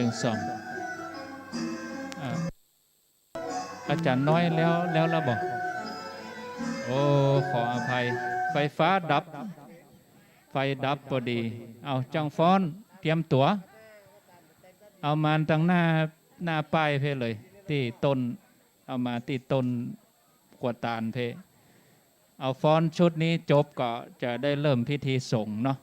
จึงส่องอาจารย์น้อยแล้วเราบอกโอ้ขออภัยไฟฟ้าดับไฟดับพอดีเอาจังฟ้อนเตรียมตัวเอามาตั้งหน้าป้ายเพเลยที่ต้นเอามาที่ต้นขวดตาลเพเอาฟ้อนชุดนี้จบก็จะได้เริ่มพิธีส่งเนาะ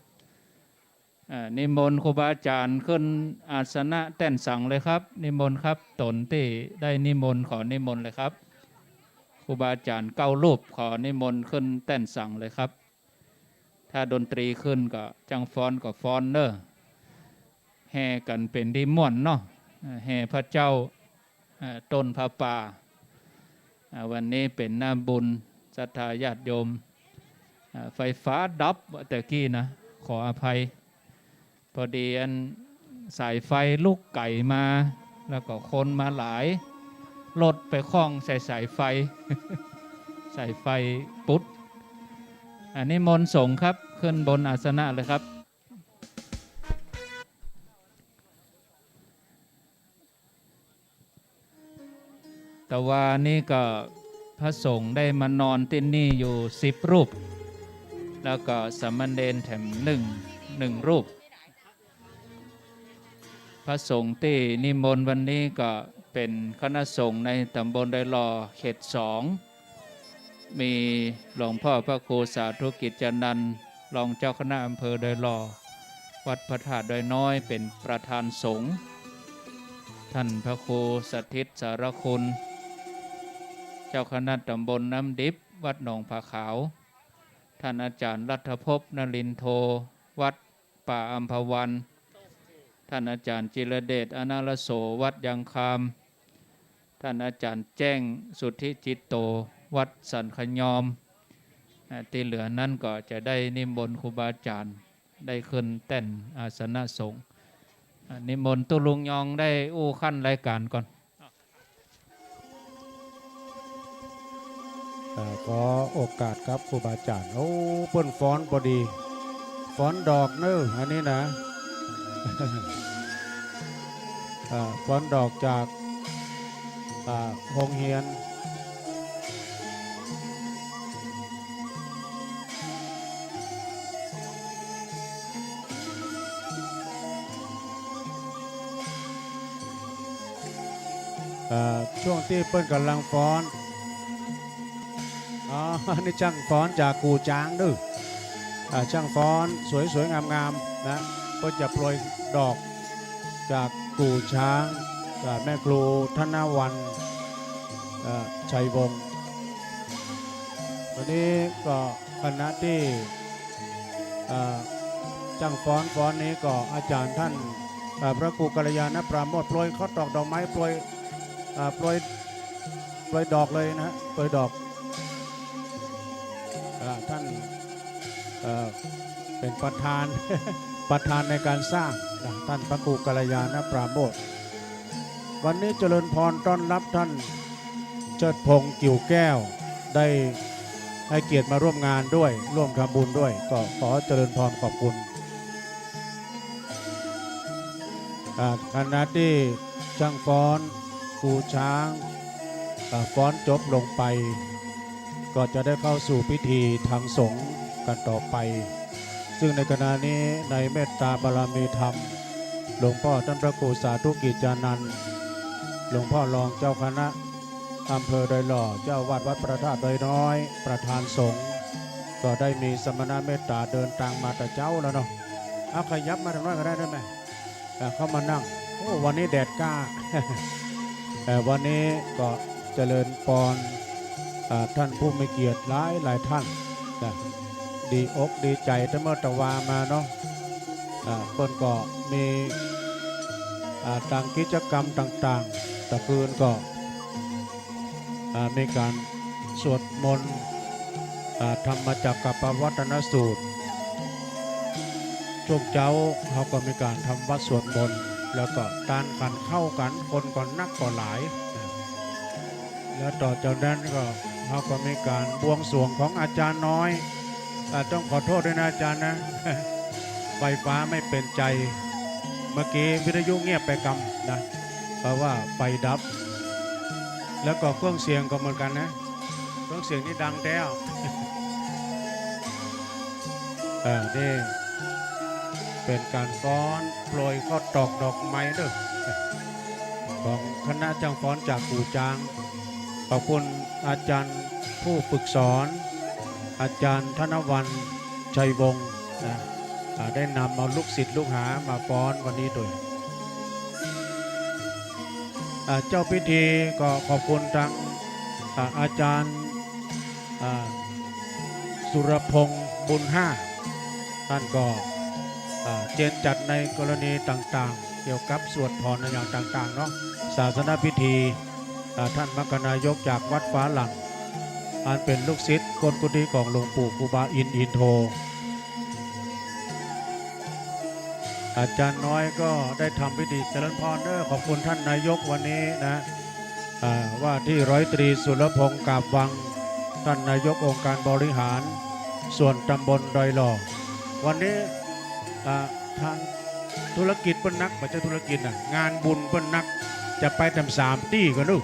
นิมนต์ครูบาอาจารย์ขึ้นอาสนะแต้นสั่งเลยครับนิมนต์ครับตนที่ได้นิมนต์ขอนิมนต์เลยครับครูบาอาจารย์เก้ารูปขอนิมนต์ขึ้นแต้นสั่งเลยครับถ้าดนตรีขึ้นก็จังฟ้อนก็ฟ้อนเนอะแห่กันเป็นที่ม่วนเนาะแห่พระเจ้าต้นพระป่าวันนี้เป็นหน้าบุญศรัทธาญาติโยมไฟฟ้าดับแต่กี้นะขออภัยพอดีอันสายไฟลูกไก่มาแล้วก็คนมาหลายรถไปคล้องใส่สายไฟ สายไฟปุ๊ดอันนี้มนต์สงฆ์ครับขึ้นบนอาสนะเลยครับแต่ว่านี่ก็พระสงฆ์ได้มานอนที่นี่อยู่10 รูปแล้วก็สามเณรแถมหนึ่งรูปพระสงฆ์ที่นิมนต์วันนี้ก็เป็นคณะสงฆ์ในตำบลดอยหล่อเขต2มีหลวงพ่อพระครูสาธุกิจจนันท์รองเจ้าคณะอำเภอดอยหล่อวัดพระธาตุดอยน้อยเป็นประธานสงฆ์ท่านพระครูสถิตสารคุณเจ้าคณะตำบลน้ำดิบวัดหนองผาขาวท่านอาจารย์รัฐภพนรินโทวัดป่าอัมพวันท่านอาจารย์จิรเดชอนาลโสวัดยังคามท่านอาจารย์แจ้งสุทธิจิตโตวัดสันขยอมที่เหลือนั้นก็จะได้นิมนต์ครูบาอาจารย์ได้ขึ้นแท่นอาสนะสงฆ์นิมนต์ตุลุงยองได้อู้ขั้นรายการก่อนขอโอกาสครับครูบาอาจารย์โอ้เปิ้นฟ้อนพอดีฟ้อนดอกเนอะอันนี้นะ ฟ้อนดอกจากโรงเรียนช่วงที่เปิ้นกำลังฟ้อนนี่ช่างฟ้อนจากกูจางดื้อช่างฟ้อนสวยๆงามๆนะก็จะโปรยดอกจากกูช้างแม่ครูธนวันชัยวงศ์วันนี้ก็คณะที่ช่างฟ้อนนี้ก็อาจารย์ท่านพระครูกัลยาณปราโมทย์โปรยข้อดอกดอกไม้โปรยดอกเลยนะโปรยดอกท่านเป็นประธาน ประธานในการสร้างท่านพระครูกัลยาณปราโมทย์วันนี้เจริญพรต้อนรับท่านเชิดพงษ์กิ่วแก้วได้ให้เกียรติมาร่วมงานด้วยร่วมทำบุญด้วยก็ขอเจริญพรขอบคุณคณะที่ช่างฟ้อนกูช้างฟ้อนจบลงไปก็จะได้เข้าสู่พิธีทางสงฆ์กันต่อไปซึ่งในขณะนี้ในเมตตาบารมีธรรมหลวงพ่อท่านพระครูสาธุกิจจานันท์หลวงพ่อรองเจ้าคณะอำเภอดอยหล่อเจ้าวัดวัดพระธาตุดอยน้อยประธานสงฆ์ก็ได้มีสมณะเมตตาเดินทางมาแต่เจ้าแล้วเนาะเอาขยับมาทางน้อยก็ได้ไหมเข้ามานั่งโอ้วันนี้แดดกล้า วันนี้ก็เจริญพรท่านผู้มีเกียรติหลายท่านดีอกดีใจทั้งเมื่อตะวามาเนาะคนก็มีต่างกิจกรรมต่างๆตะคืนก็มีการสวดมนต์ธรรมจักรกับปวัตนสูตรช่วงเช้าเขาก็มีการทำวัดสวดมนต์แล้วก็การกันเข้ากันคนก่อนนักก่อนหลายแล้วต่อจากนั้นก็เขาก็มีการบวงสรวงของอาจารย์น้อยต้องขอโทษด้วยนะอาจารย์นะ ไฟฟ้าไม่เป็นใจ เมื่อกี้วิทยุเงียบไปกำนะเพราะว่าไฟดับ แล้วก็เครื่องเสียงก็เหมือนกันนะเครื่องเสียงนี่ดังแล้ว นี่เป็นการฟ้อนโปรยข้อตอกดอกไม้เด้อของคณะจ้างฟ้อนจากปู่จางขอบคุณอาจารย์ผู้ฝึกสอน อาจารย์ธนวันชัยวงศ์นะได้นำเอาลูกศิษย์ลูกหามาฟ้อนวันนี้ด้วยเจ้าพิธีก็ขอบคุณทางอาจารย์สุรพงศ์บุญห้าท่านก็เจนจัดในกรณีต่างๆเกี่ยวกับสวดถอนอย่างต่างๆเนาะศาสนพิธีท่านมรคนายกจากวัดฟ้าหลังอันเป็นลูกศิษย์กลกุฏิของหลวงปู่ครูบาอินโทอาจารย์น้อยก็ได้ทำพิธีเจริญพรขอบคุณท่านนายกวันนี้นะว่าที่ร้อยตรีสุรพงศ์กาบวังท่านนายกองค์การบริหารส่วนตำบลดอยหล่อวันนี้ทางธุรกิจเปิ้นนักไม่ใช่ธุรกิจนะงานบุญเปิ้นนักจะไปทำ3 ที่กันลูก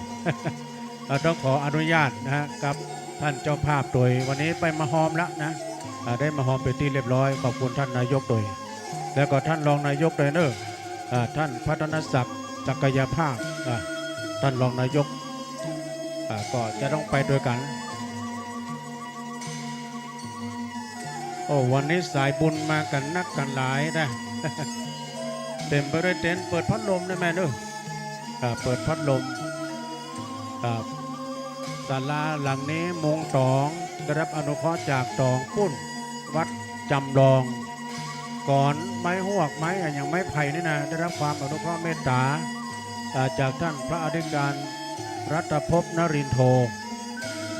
ต้องขออนุญาตนะฮะกับท่านเจ้าภาพโดยวันนี้ไปมาหอมแล้วนะได้มาหอมเป็นที่เรียบร้อยขอบคุณท่านนายกโดยแล้วก็ท่านรองนายกโดยเนอะท่านพัฒนศักดิ์ศักยภาพท่านรองนายกก็จะต้องไปด้วยกันโอ้วันนี้สายบุญมากันนักกันหลายนะ เต็มไปด้วยเต็นท์เปิดพัดลมได้ไหมเนอะเปิดพัดลมศาลาหลังนี้มุงตองได้รับอนุเคราะห์จากตองปุ้นวัดจำลองก่อนไม้หวกไม้อย่างไม้ไผ่นี่นะได้รับความอนุเคราะห์เมตตาจากท่านพระอธิการรัตภพนรินโท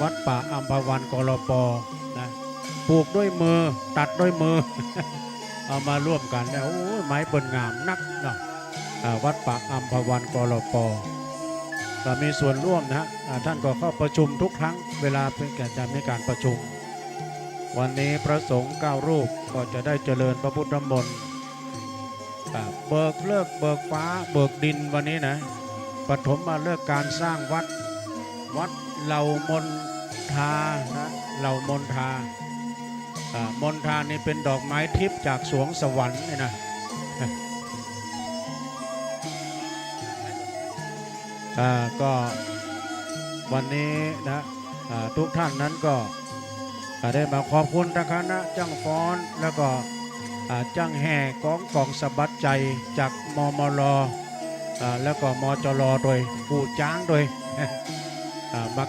วัดป่าอัมพวันกลปนะปลูกด้วยมือตัดด้วยมือ เอามาร่วมกันแล้วไม้เปิ่นงามนักเนาะวัดป่าอัมพวันกลปก็มีส่วนร่วมนะท่านก็เข้าประชุมทุกครั้งเวลาเป็นการจะมีการประชุมวันนี้พระสงฆ์9 รูปก็จะได้เจริญพระพุทธมนต์เบิกเลิกเบิกฟ้าเบิกดินวันนี้นะปฐมมาเลิกการสร้างวัดเหล่ามนทานะเหล่ามนทามนทานี่เป็นดอกไม้ทิพย์จากสวงสวรรค์นี่นะก็วันนี้นะทุกท่านนั้นก็ได้มาขอบคุณทางคณะจ้างฟ้อนแล้วก็จ้างแห่กองสะบัดใจจากมมลแล้วก็มจลโดยผู้จ้างโดย มา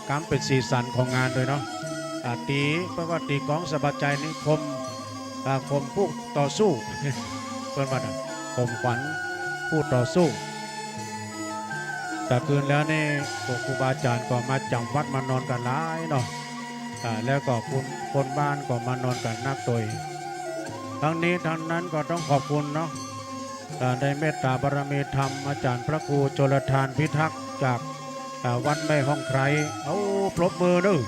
กำเป็นสีสันของงานโดยเนาะตีเพราะว่าตีกองสะบัดใจนี่คมผู้ต่อสู้ เพื่อนว่าคมขวัญผู้ต่อสู้แต่คืนแล้วนี่ครูบาอาจารย์ก็มาจำวัดมานอนกันหลายเนาะแล้วก็คนบ้านก็มานอนกันนักตัวทั้งนี้ทั้งนั้นก็ต้องขอบคุณเนาะได้เมตตาบารมีธรรมอาจารย์พระครูโจรทานพิทักษ์จากวัดแม่ห้องไคร้เอาปรบมือด้วย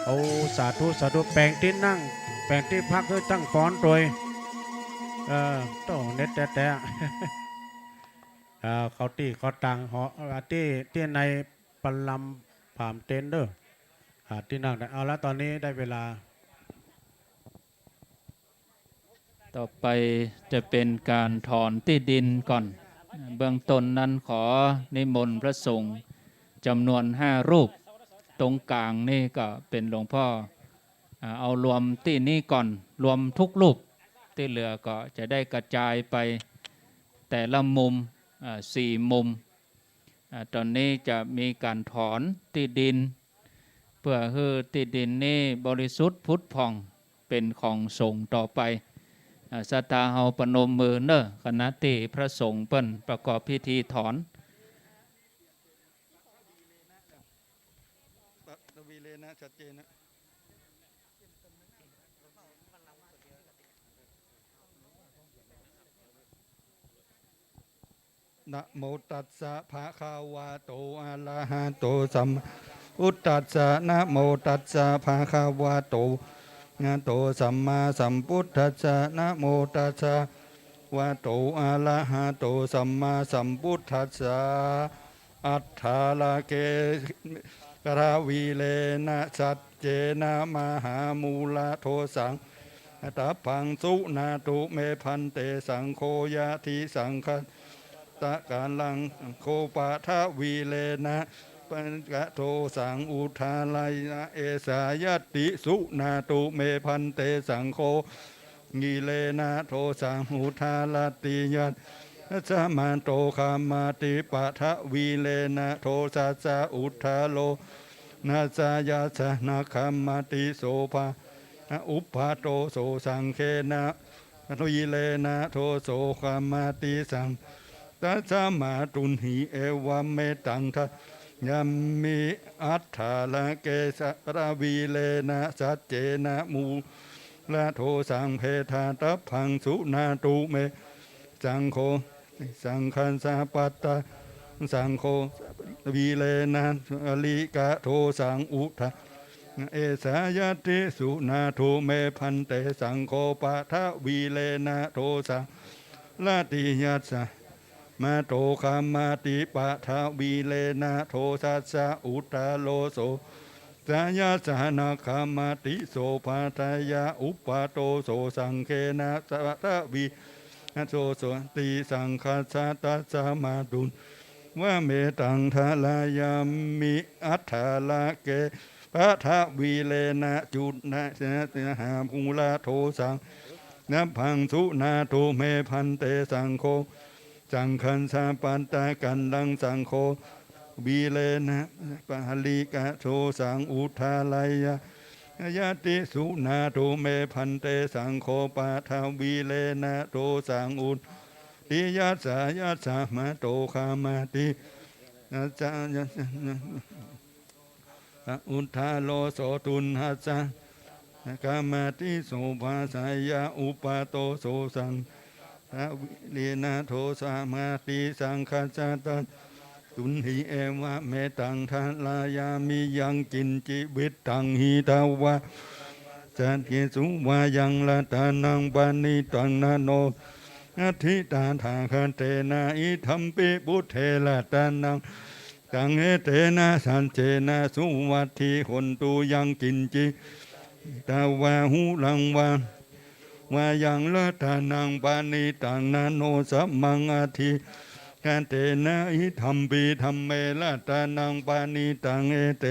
เอาสาธุแปลงที่นั่งแปลงที่พักด้วยตั้งฟ้อนโดยต้องเน็ตแต่เขาตีเขาตังหอที่ในปลำผามเต็นเด้อที่นั่งเอาละตอนนี้ได้เวลาต่อไปจะเป็นการถอนที่ดินก่อนเบื้องต้นนั้นขอนิมนต์พระสงฆ์จำนวน5 รูปตรงกลางนี่ก็เป็นหลวงพ่อเอารวมที่นี้ก่อนรวมทุกรูปที่เหลือก็จะได้กระจายไปแต่ละมุม4 มุมตอนนี้จะมีการถอนที่ดินเพื่อให้ที่ดินนี้บริสุทธิ์พุทธผ่องเป็นของสงฆ์ต่อไปศรัทธาเฮาปนมมือเนอะคณะที่พระสงฆ์เปิ้นประกอบพิธีถอนวีเลนะชัดเจนนะนะโมตัสสะภะคะวะโตอะระหะโตสัมมาพุทธัสสะนะโมตัสสะภะคะวะโตอะระหะโตสัมมาสัมพุทธัสสะนะโมตัสสะ วะโตอะระหะโตสัมมาสัมพุทธัสสะอัฏฐาละเกกราวีเลนะสัจเจนะมหามูลโทสังตัพพังสุนาตุเมพันเตสังโฆยะทิสังฆตะกาลังโคปะทะวีเลนะปัญกะโทสังอุทาลายนะเอสายติสุนาตุเมพันเตสังโฆงีเลนะโทสังอุทาลติยัตสมาโตคามาติปะทะวีเลนะโทสัสสะอุทาโลนาสายาสนาคามาติโสภาอุปาโตโสสังเคนะวีเลนะโทโสคามาติสังตัสมาตุนหิเอวะเมตังทะยัมมิอัฏฐาละเกสระวีเลนะสัจเจนะมูละโทสังเพทาตัพพังสุนาตุเมสังโฆสังขันสาปัตตาสังโฆวีเลนะอลิกะโทสังอุทาเอสายติสุนาตุเมพันเตสังโฆปะทะวีเลนะโทสังลาติยัสสะมาโตคามาติปะทะวีเลนะโทสัสสะอุตตาโลโสสายาสานาคามาติโสภาทายาอุปาโตโสสังเคนะสัตวีโสโสติสังคาสาตัสสมาตุนว่าเมตังทะลายามิอัฏฐาละเกปะทะวีเลนะจุดนะเสนหาภูลาโทสังนับพังสุนาโตเมพันเตสังโฆสังขันสาปันตากันลังสังโฆวีเลนะปะหลิกะโทสังอุทาลายายะติสุนาโตเมพันเตสังโฆปะทะวีเลนะโทสังอุติยัสสะยัสสะมาโตคามาตินะจายะอุทาโลโสตุนหัสสะกามาติโสภาสายาอุปาโตโสสังลีนาโทสามาติสังคัสสะตัตุนหิเอวะเมตังทาลายามิยังกินจิวิตตังหิตาวะจันเกสุวายังละตานังปานิตังนาโนอธิตาทาคันเตนะอิธัมปิบุเทละตานังตังเอเตนะสันเจนะสุวัตถิหนตุยังกินจิตาวะหูลังวาวายังละตานังปานิตังนาโนสัมมังอธิกันเตนะอิธัมปิธัมเมละตานังปานิตังเอเต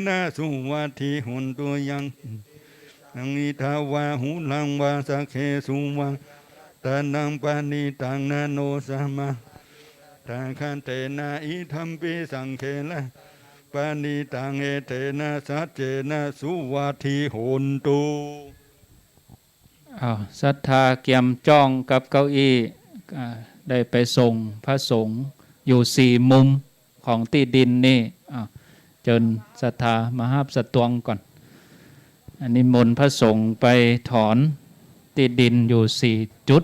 นะสุวัตถิหนตุยังนังอิทาวะหูลังวาสักเคสุวังตานังปานิตังนาโนสัมมาทาคันเตนะอิธัมปิสังเคละปานิตังเอเตนะสัจเจนะสุวัตถิโหนตุศรัทธาเกี่ยมจ้องกับเก้าอี้ได้ไปส่งพระสงฆ์อยู่สี่มุมของที่ดินนี่เจิญศรัทธามหาสตวงก่อนอันนี้มนต์พระสงฆ์ไปถอนที่ดินอยู่สี่จุด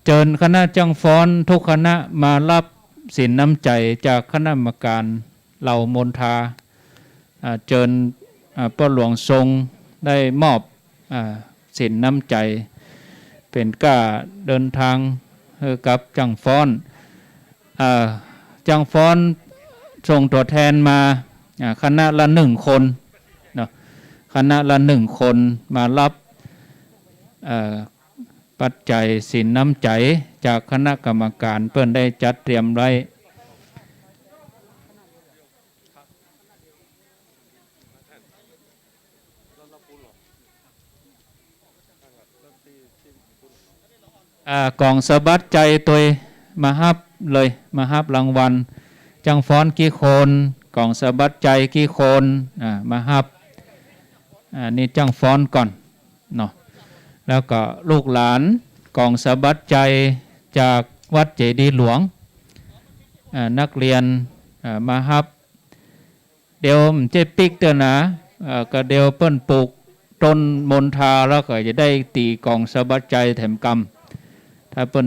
เจิญคณะจังฟ้อนทุกคณะมารับสินน้ำใจจากคณะกรรมการเหล่ามนทาเจิญพ่อหลวงทรงได้มอบสินน้ำใจเป็นก้าเดินทางกับจังฟ้อนจังฟ้อนส่งตัวแทนมาคณะละ1 คนเนาะคณะละ1 คนมารับปัจจัยสินน้ำใจจากคณะกรรมการเพื่อนได้จัดเตรียมไว้กองสะบัดใจตัวมาฮับเลยมาฮับรางวัลจังฟ้อนกี่คนกองสะบัดใจกี่คนมาฮับนี่จังฟ้อนก่อนเนาะแล้วก็ลูกหลานกองสะบัดใจจากวัดเจดีย์หลวงนักเรียนมาฮับเดี๋ยวเจ๊ปิ๊กเตือนนะก็เดี๋ยวเปิ้นปลูกต้นมณฑาแล้วก็จะได้ตีกองสะบัดใจแถมกรรมถ้าเปิ้น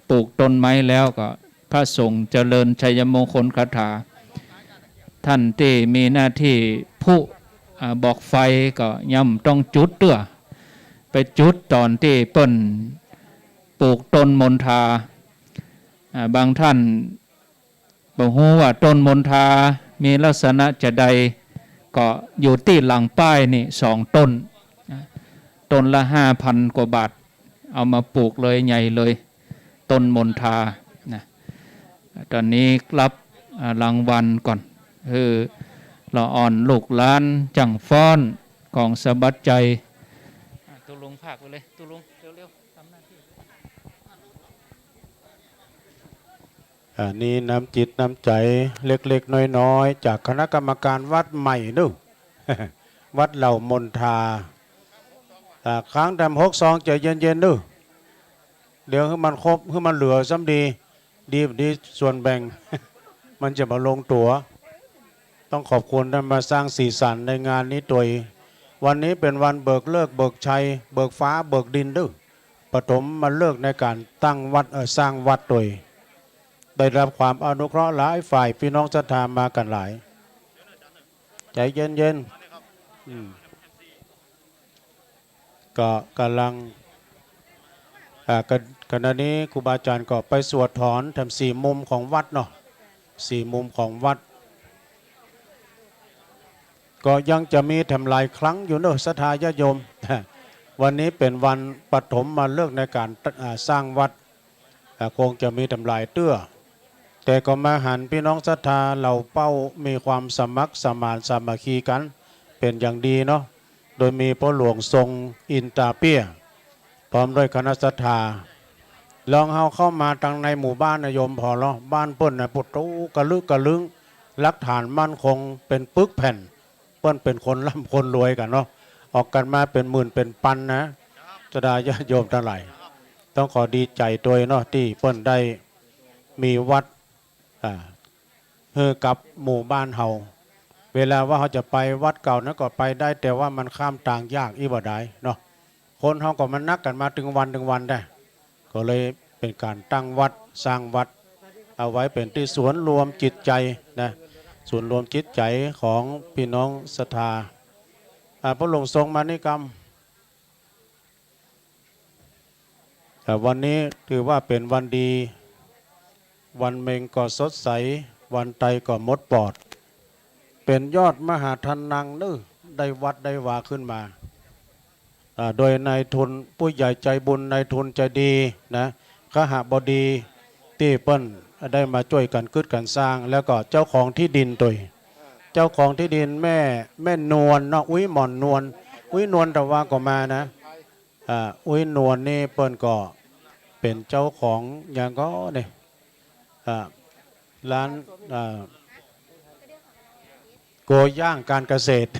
ปลูกต้นไม้แล้วก็พระสงฆ์เจริญชัยมงคลคาถาท่านที่มีหน้าที่ผู้บอกไฟก็ย่ำต้องจุดตัวไปจุดตอนที่เปิ้น ปลูกต้นมณฑาบางท่านบอกว่าต้นมณฑามีลักษณะจะใดก็อยู่ที่หลังป้ายนี่2 ต้นต้นละ 5,000 กว่าบาทเอามาปลูกเลยใหญ่เลยต้นมณฑานะตอนนี้รับรางวัลก่อนคือละอ่อนลูกหลานจังฟ้อนของสะบัดใจตุลุงภาคไปเลยตุลุงเร็วๆทำหน้าที่ อันนี้น้ำจิตน้ำใจเล็กๆน้อยๆจากคณะกรรมการวัดใหม่นู่ วัดเหล่ามนทาค้างดำ62ใจเย็นๆนู่ เดี๋ยวให้มันครบให้มันเหลือซ้ำดีส่วนแบ่ง มันจะมาลงตัว ต้องขอบคุณท่านมาสร้างสีสันในงานนี้ตัววันนี้เป็นวันเบิกเลิกเบิกชัยเบิกฟ้าเบิกดินด้วยปฐมมาเลิกในการตั้งวัดสร้างวัดตัวได้รับความอนุเคราะห์หลายฝ่ายพี่น้องศรัทธามากันหลายใจเย็นๆก็กำลังขณะนี้ครูบาอาจารย์ก็ไปสวดถอนทำ4 มุมของวัดเนาะ4 มุมของวัดก็ยังจะมีทำลายครั้งอยู่เนอะศรัทธาญาติโยม วันนี้เป็นวันปฐมมาเลิกในการสร้างวัดคงจะมีทำลายเตื้อแต่ก็มาหันพี่น้องศรัทธาเหล่าเป้ามีความสมัครสมานสามัคคีกันเป็นอย่างดีเนาะโดยมีพระหลวงทรงอินตาเปียพร้อมด้วยคณะศรัทธาลองเข้ามาทางในหมู่บ้านนะโยมพอเนาะบ้านเปิ้นนะปุตตุกะลึกกะลึงหลักฐานมั่นคงเป็นปึกแผ่นเปิ้นเป็นคนร่ำคนรวยกันเนาะออกกันมาเป็นหมื่นเป็นพันนะจะได้ญาติโยมเท่าไหร่ต้องขอดีใจตัวเนาะที่เปิ้นได้มีวัดเฮือกับหมู่บ้านเฮาเวลาว่าเขาจะไปวัดเก่านั้นก็ไปได้แต่ว่ามันข้ามต่างยากอีบ่ได้เนาะคนเขาก็มันนักกันมาถึงวันได้ก็เลยเป็นการตั้งวัดสร้างวัดเอาไว้เป็นที่สวนรวมจิตใจนะส่วนรวมจิตใจของพี่น้องศรัทธาพระหลวงทรงมานิกรรมวันนี้ถือว่าเป็นวันดีวันเมงก็สดใสวันไตก็มดปอดเป็นยอดมหาทานังนึได้วัดได้วาขึ้นมาโดยนายทุนผู้ใหญ่ใจบุญนายทุนใจดีนะขหบดีที่เปิ้นได้มาช่วยกันกึดกันสร้างแล้วก็เจ้าของที่ดินตัวเจ้าของที่ดินแม่นวลเนาะอุ้ยหม่อนนวลอุ้ยนวลแต่ว่าก็มานะอุ้ยนวลนี่เปิ้นก็เป็นเจ้าของอย่างก็เนี่ยร้านโกย่างการเกษตร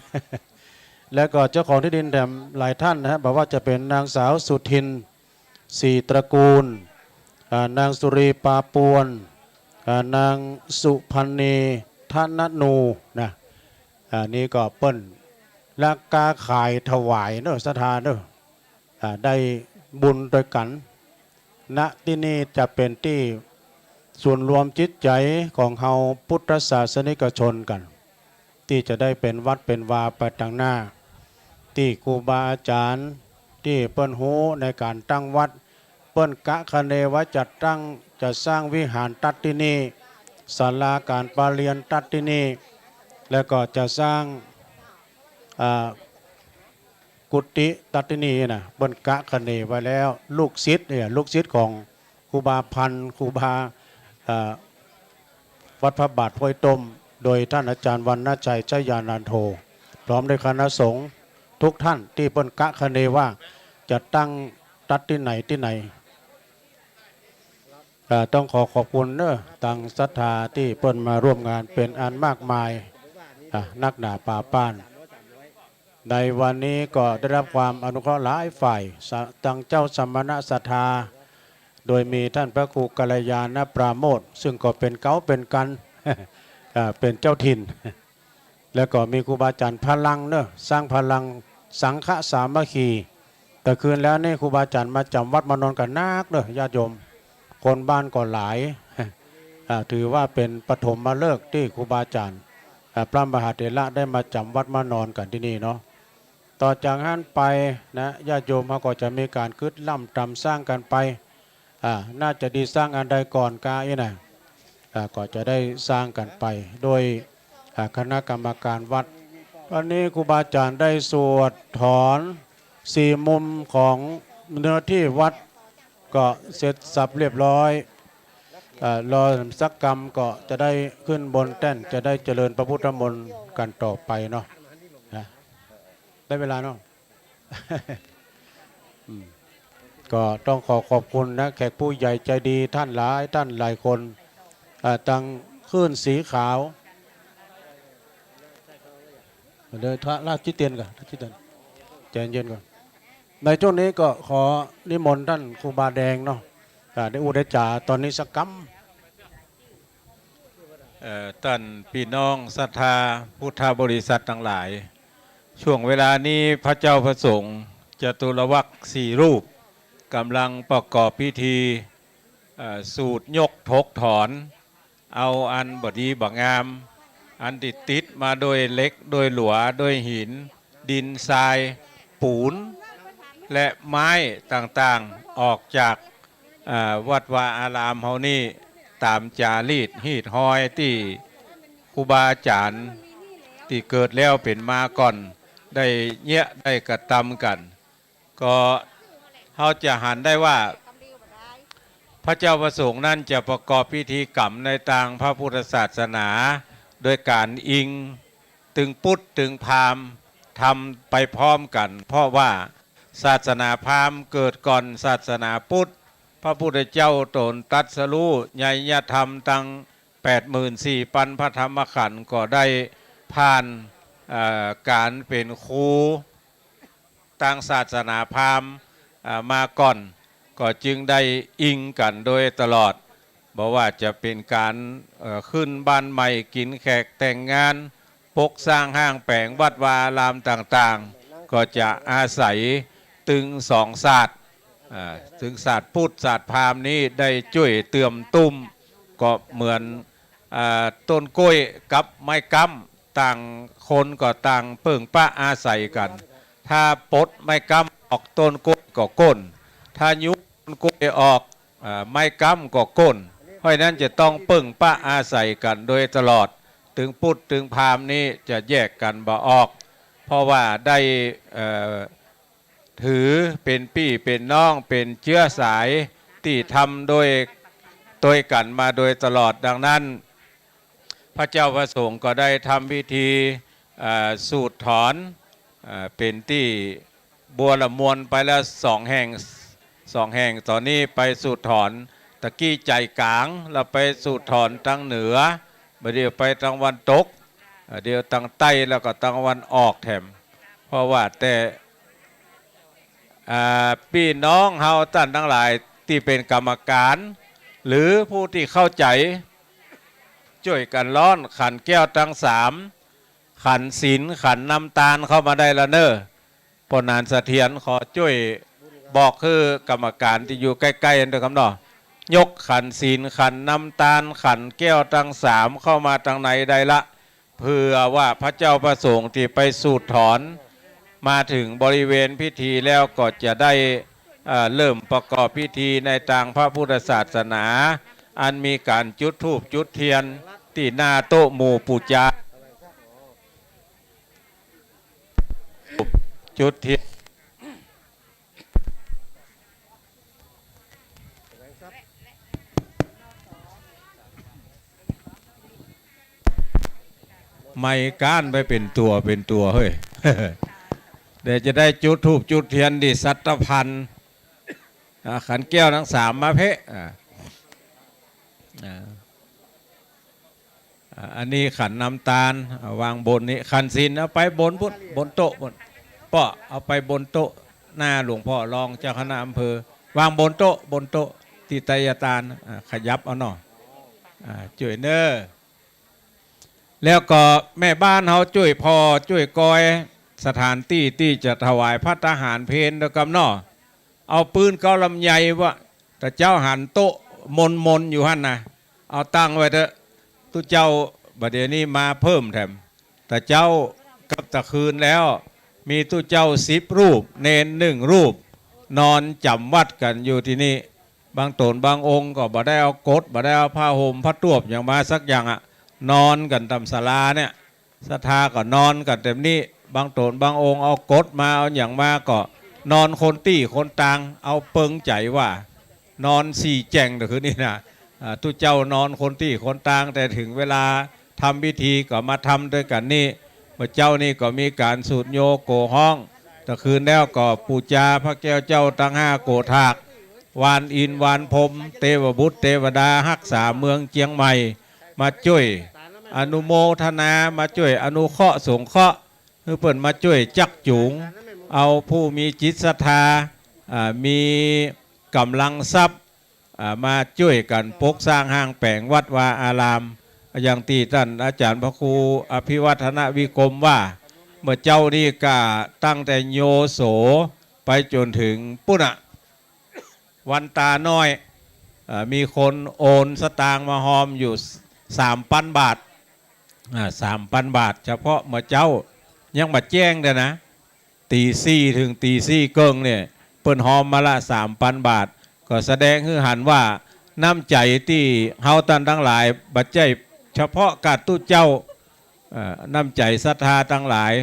แล้วก็เจ้าของที่ดินแถมหลายท่านนะบอกว่าจะเป็นนางสาวสุทินสีตระกูลนางสุรีปาปวนนางสุพันนีธนนูนะนี่ก็เปิ้นและกาขายถวายเนอะศรัทธาเนอะได้บุญโดยกันณที่นี่จะเป็นที่ส่วนรวมจิตใจของเฮาพุทธศาสนิกชนกันที่จะได้เป็นวัดเป็นวาไปทางหน้าที่ครูบาอาจารย์ที่เปิ้นหูในการตั้งวัดเปิ้นกะคะเนว่าจะตั้งจะสร้างวิหารตัดที่นี่ศาลาการประเรียนตัดที่นี่แล้วก็จะสร้างกุฏิตัดที่นี่นะเปิ้นกะคะเนไว้แล้วลูกศิษย์เนี่ยลูกศิษย์ของครูบาพันธ์ครูบาวัดพระบาทห้วยต้มโดยท่านอาจารย์วรรณชัยชยานันโทพร้อมด้วยคณะสงฆ์ทุกท่านที่เปิ้นกะคะเนว่าจะตั้งตัดที่ไหนต้องขอบคุณเนอะตังศรัทธาที่เปิ้นมาร่วมงานเป็นอันมากมายนักหนาป่าป้านในวันนี้ก็ได้รับความอนุเคราะห์หลายฝ่ายตังเจ้าสมณศรัทธาโดยมีท่านพระครูกัลยาณปราโมทย์ซึ่งก็เป็นเก้าเป็นกัน เป็นเจ้าถิ่น แล้วก็มีครูบาอาจารย์พลังเนอะสร้างพลังสังฆสามัคคีแต่คืนแล้วนี่ครูบาอาจารย์มาจำวัดมานอนกันนักเนอะญาติโยมคนบ้านก็หลาย ถือว่าเป็นปฐมมาเลิกที่ครูบาอาจารย์พระมหาเถระได้มาจำวัดมานอนกันที่นี่เนาะต่อจากนั้นไปนะญาติโยมเขาก็จะมีการคึดล่ำทำสร้างกันไป น่าจะดีสร้างอันใดก่อนกานะก็จะได้สร้างกันไปโดยคณะกรรมการวัดตอนนี้ครูบาอาจารย์ได้สวดถอนสี่มุมของเนื้อที่วัดก็เสร็จสับเรียบร้อยรอสักกรรมก็จะได้ขึ้นบนแท่นจะได้เจริญพระพุทธมนต์กันต่อไปเนาะได้เวลาเนาะ ก็ต้องขอบคุณนะแขกผู้ใหญ่ใจดีท่านหลายคนตั้งขึ้นสีขาวเดี๋ยวพระราชจิตเตียนก่อนจิตเตียนใจเย็นก่อนในช่วงนี้ก็ขอนิมนต์ท่านครูบาแดงเนาะได้อุดจ่าตอนนี้สักกำ ท่านพี่น้องศรัทธาพุทธบริษัททั้งหลายช่วงเวลานี้พระเจ้าพระสงฆ์จตุรวรรคสี่รูปกำลังประกอบพิธีสูตรยกทกถอนเอาอันบดีบังงามอันติดมาโดยเล็กโดยหลัวโดยหินดินทรายปูนและไม้ต่างๆออกจากวัดวาอารามเฮานี่ตามจารีตฮีดหอยที่ครูบาอาจารย์ที่เกิดแล้วเป็นมาก่อนได้เนี้ยได้กระทำกันก็เขาจะหันได้ว่าพระเจ้าประสงค์นั้นจะประกอบพิธีกรรมในทางพระพุทธศาสนาโดยการอิงตึงพุทธตึงพราหมณ์ทำไปพร้อมกันเพราะว่าศาสนาพราหมณ์เกิดก่อนศาสนาพุทธพระพุทธเจ้าตนตรัสรู้ญาณธรรมตั้ง 84,000 พระธรรมขันธ์ก็ได้ผ่านการเป็นครูตั้งศาสนาพราหมณ์มาก่อนก็จึงได้อิงกันโดยตลอดบอกว่าจะเป็นการขึ้นบ้านใหม่กินแขกแต่งงานปกสร้างห้างแปลงวัดวาอารามต่างๆก็จะอาศัยตึงสองศาสตร์ถึงศาสตร์พุทธศาสตร์พราหมณ์นี้ได้ช่วยเติมตุ้มก็เหมือนต้นกล้วยกับไม้กำต่างคนก็ต่างเปิ่งป้าอาศัยกันถ้าปลดไม้กำออกต้นกล้วยก็ก้นถ้ายุบต้นกล้วยออกไม้กำก็ก้นเพราะนั้นจะต้องเปิ่งป้าอาศัยกันโดยตลอดถึงพุทธถึงพราหมณ์นี้จะแยกกันบ่ออกเพราะว่าได้ถือเป็นพี่เป็นน้องเป็นเชื้อสายที่ทำโดยกันมาโดยตลอดดังนั้นพระเจ้าประสงค์ก็ได้ทำพิธีสูตรถอนเป็นที่บัวละมวลไปแล้ว2 แห่งตอนนี้ไปสูตรถอนตะกี้ใจกลางเราไปสูตรถอนทางเหนือเดี๋ยวไปทางวันตกเดี๋ยวทางใต้แล้วก็ทางวันออกแถมเพราะว่าแต่พี่น้องเฮาท่านทั้งหลายที่เป็นกรรมการหรือผู้ที่เข้าใจช่วยกันร้อนขันแก้วทั้ง3ขันศีลขันน้ำตาลเข้ามาได้ละเนอพอนานเสถียรขอช่วยบอกคือกรรมการที่อยู่ใกล้ๆกันด้วยคำเนาะยกขันศีลขันน้ำตาลขันแก้วทั้ง3เข้ามาทางไหนได้ละเพื่อว่าพระเจ้าประสงค์ที่ไปสูดถอนมาถึงบริเวณพิธีแล้วก็จะได้เริ่มประกอบพิธีในทางพระพุทธศาสนาอันมีการจุดธูปจุดเทียนที่หน้าโต๊ะหมู่ปูจาจุดเทียนไม่ก้านไปเป็นตัวเฮ้ย เดี๋ยวจะได้จุดธูปจุดเทียนดิสัตพันธ์ขันแก้วทั้ง3มาเพะอันนี้ขันน้ำตาลวางบนนี้ขันศีลเอาไปบนพุทธบนโต๊ะบนป้อเอาไปบนโต๊ะหน้าหลวงพ่อรองเจ้าคณะอำเภอวางบนโต๊ะที่ไตรยตาลขยับเอาหน่อยช่วยเนอแล้วก็แม่บ้านเขาช่วยพอช่วยกอยสถานที่จะถวายพระทหารเพลด้วยกำนอเอาปืนเกาลำไยว่าแต่เจ้าหันโต๊ะมนอยู่หั่นนะเอาตั้งไว้เถอะตุเจ้าบัดเดี๋ยวนี้มาเพิ่มแถมแต่เจ้ากับตะคืนแล้วมีตุเจ้า10 รูปเนน1 รูปนอนจำวัดกันอยู่ที่นี่ บางตนบางองค์ก็บ่ได้เอากดบ่ได้เอาผ้าห่มผ้าตวบอย่างมาสักอย่างอะนอนกันตามศาลาเนี่ยศรัทธาก็นอนกันเต็มนี้บางตนบางองค์เอากดมาเอาอย่างมาก็นอนคนตี้คนตางเอาเปิงใจว่านอนสี่แจงแต่คือนี่นะตุเจ้านอนคนตี้คนตางแต่ถึงเวลาทำพิธีก็มาทำด้วยกันนี่เมื่อเจ้านี่ก็มีการสูตรโยโกห้องแต่คืนแล้วก็ปูจาพระแก้วเจ้าตั้งห้าโกธากวานอินวานพรมเทวบุตรเทวดารักษาเมืองเจียงใหม่มาช่วยอนุโมทนามาช่วยอนุเคราะห์สงเคราะห์เพื่อเปิดมาช่วยจักจูงเอาผู้มีจิตศรัทธามีกำลังทรัพย์มาช่วยกันปกสร้างห้างแปลงวัดวาอารามอย่างที่ท่านอาจารย์พระครูอภิวัฒนวิกรมว่าเมื่อเจ้านี่ก็ตั้งแต่โยโสไปจนถึงปุณะวันตาน้อยมีคนโอนสตางค์มาหอมอยู่3,000 บาท3,000 บาทเฉพาะเมื่อเจ้ายังมาแจ้งเลยนะตีสี่ถึงตีสี่เกิงเนี่ยเปิ้นหอมมาละ3,000 บาทก็แสดงให้หันว่าน้ำใจที่เฮาตันทั้งหลายบัดใจเฉพาะกาตู้เจ้าน้ำใจศรัทธาทั้งหลาย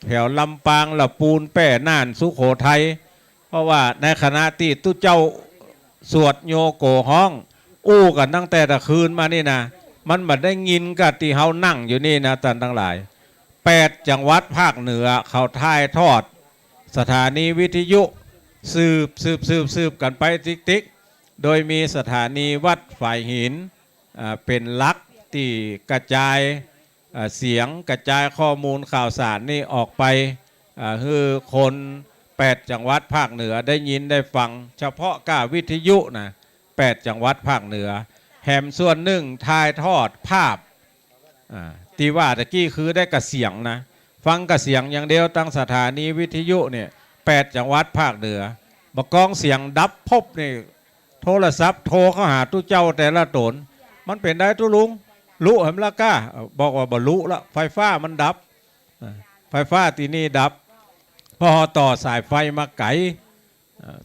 แถวลำปางละปูนแป้น่านสุโขทัยเพราะว่าในขณะที่ตู้เจ้าสวดโยโกห้องอู้กันตั้งแต่ตะคืนมานี่นะมันบัดได้ยินกับที่เฮานั่งอยู่นี่นะท่านทั้งหลาย8 จังหวัดภาคเหนือเขาถ่ายทอดสถานีวิทยุสืบกันไปติ๊กโดยมีสถานีวัดฝ่ายหินเป็นหลักที่กระจายเสียงกระจายข้อมูลข่าวสารนี่ออกไปคือคน8 จังหวัดภาคเหนือได้ยินได้ฟังเฉพาะก้าวิทยุนะ8 จังหวัดภาคเหนือแหมส่วนหนึ่งถ่ายทอดภาพตีว่าตะกี้คือได้กระเสียงนะฟังกระเสียงอย่างเดียวตั้งสถานีวิทยุเนี่ย8 จังหวัดภาคเหนือบักกองเสียงดับพบนี่โทรศัพท์โทรเข้าหาตู้เจ้าแต่ละตนมันเป็นได้ตู้ลุงลุเหมละก้าบอกว่าบรรลุละไฟฟ้ามันดับไฟฟ้าที่นี่ดับพอต่อสายไฟมาไก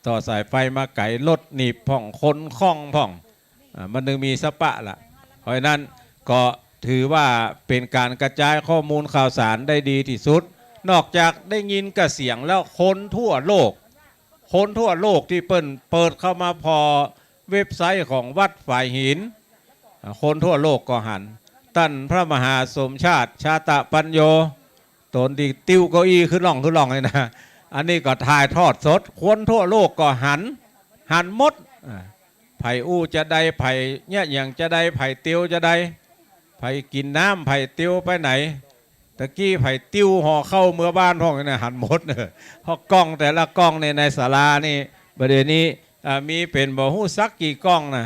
ต่อสายไฟมาไกรถหนีบพ่องคนคล้องพ่องมันนึงมีสปะละเพราะนั้นก็ถือว่าเป็นการกระจายข้อมูลข่าวสารได้ดีที่สุดนอกจากได้ยินกระเสียงแล้วคนทั่วโลกที่เปิดเข้ามาพอเว็บไซต์ของวัดฝ่ายหินคนทั่วโลกก็หันท่านพระมหาสมชาติชาตะปัญโยตนที่ติ้วเก้าอี้ขึ้นล่องเลยนะอันนี้ก็ถ่ายทอดสดคนทั่วโลกก็หันหมดไผ่อู้จะได้ไผ่เนี่ยอย่างจะได้ไผ่เตียวจะได้ไผ่กินน้ำไผ่เตียวไปไหนตะกี้ไผ่ติ้วห่อเข้าเมื่อบ้านพ่อเนี่ยหันหมดเพราะกล้องแต่ละกล้องในศาลานี่ประเดี๋ยวนี้มีเป็นบ่ฮู้ซักกี่กล้องนะ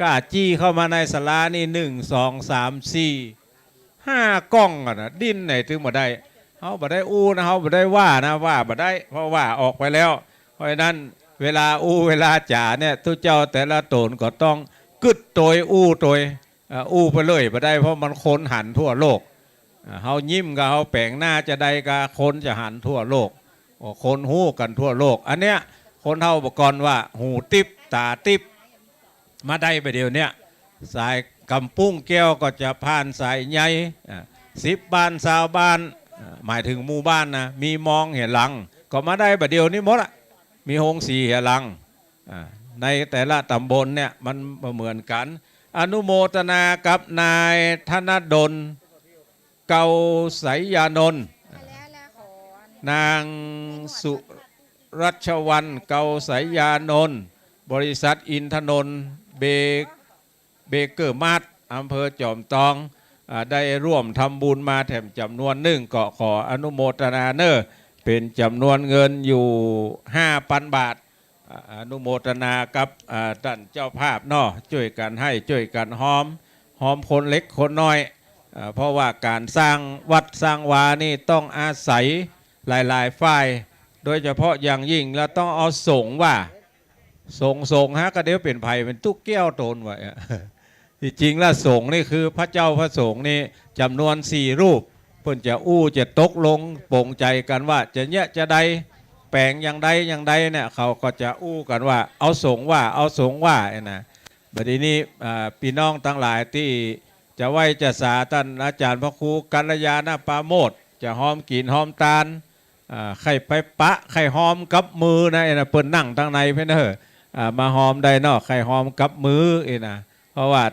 กล้าจี้เข้ามาในศาลานี่1 2 3 4 5 กล้องนะดิ้นไหนถึงมาได้เขาบ่ได้อู้นะเขาบ่ได้ว่านะว่าบ่ได้เพราะว่าออกไปแล้วเพราะฉะนั้นเวลาอู้เวลาจ่าเนี่ยทุกเจ้าแต่ละตนก็ต้องกึดโดยอู้ไปเลยบ่ได้เพราะมันคนหันทั่วโลกเขายิ้มกับเขาแปลงหน้าจะได้กับคนจะหันทั่วโลกคนหู้กันทั่วโลกอันเนี้ยคนเท่าบอกก่อนว่าหูติบตาติบมาได้ไปเดียวเนี้ยสายกำปุ้งแก้วก็จะผ่านสายใหญ่10 บ้าน20 บ้านหมายถึงหมู่บ้านนะมีมองเห็นหลังก็มาได้ไปเดียวนี้หมดละมีโฮงสีเห็นหลังในแต่ละตำบลเนี่ยมันเหมือนกันอนุโมทนากับนายธนดลเกาไสยานนท์นางสุรัชวรรณเกาไสยานนท์บริษัทอินทนนท์เบเกอร์มาร์ทอำเภอจอมทองได้ร่วมทำบุญมาแถมจำนวนหนึ่งก็ขออนุโมทนาเนอเป็นจำนวนเงินอยู่ 5,000 บาทอนุโมทนากับท่านเจ้าภาพเนาะช่วยกันให้ช่วยกันหอมคนเล็กคนน้อยเพราะว่าการสร้างวัดสร้างวานี่ต้องอาศัยหลายฝ่ายโดยเฉพาะอย่างยิ่งแล้วต้องเอาสงฆ์ว่าสงฆ์ฮะก็เดี๋ยวเป็นไผ่เป็นตุ๊กแก้วโตนไว้ที่จริงแล้วสงฆ์นี่คือพระเจ้าพระสงฆ์นี่จำนวน4 รูปเพิ่นจะจะตกลงโปร่งใจกันว่าจะเนี่ยจะใด แปลงอย่างใดเนี่ยเขาก็จะอู้กันว่าเอาสงฆ์ว่านะบัดนี้พี่น้องทั้งหลายที่จะไหวจะสาท่านอาจารย์พระครูกัลยาณปราโมทย์จะหอมกินหอมตาลไข่ไปปะไข่หอมกับมือนะเปิ้นนั่งทางในเพื่อนมาหอมได้เนาะไข่หอมกับมือนะเพราะว่า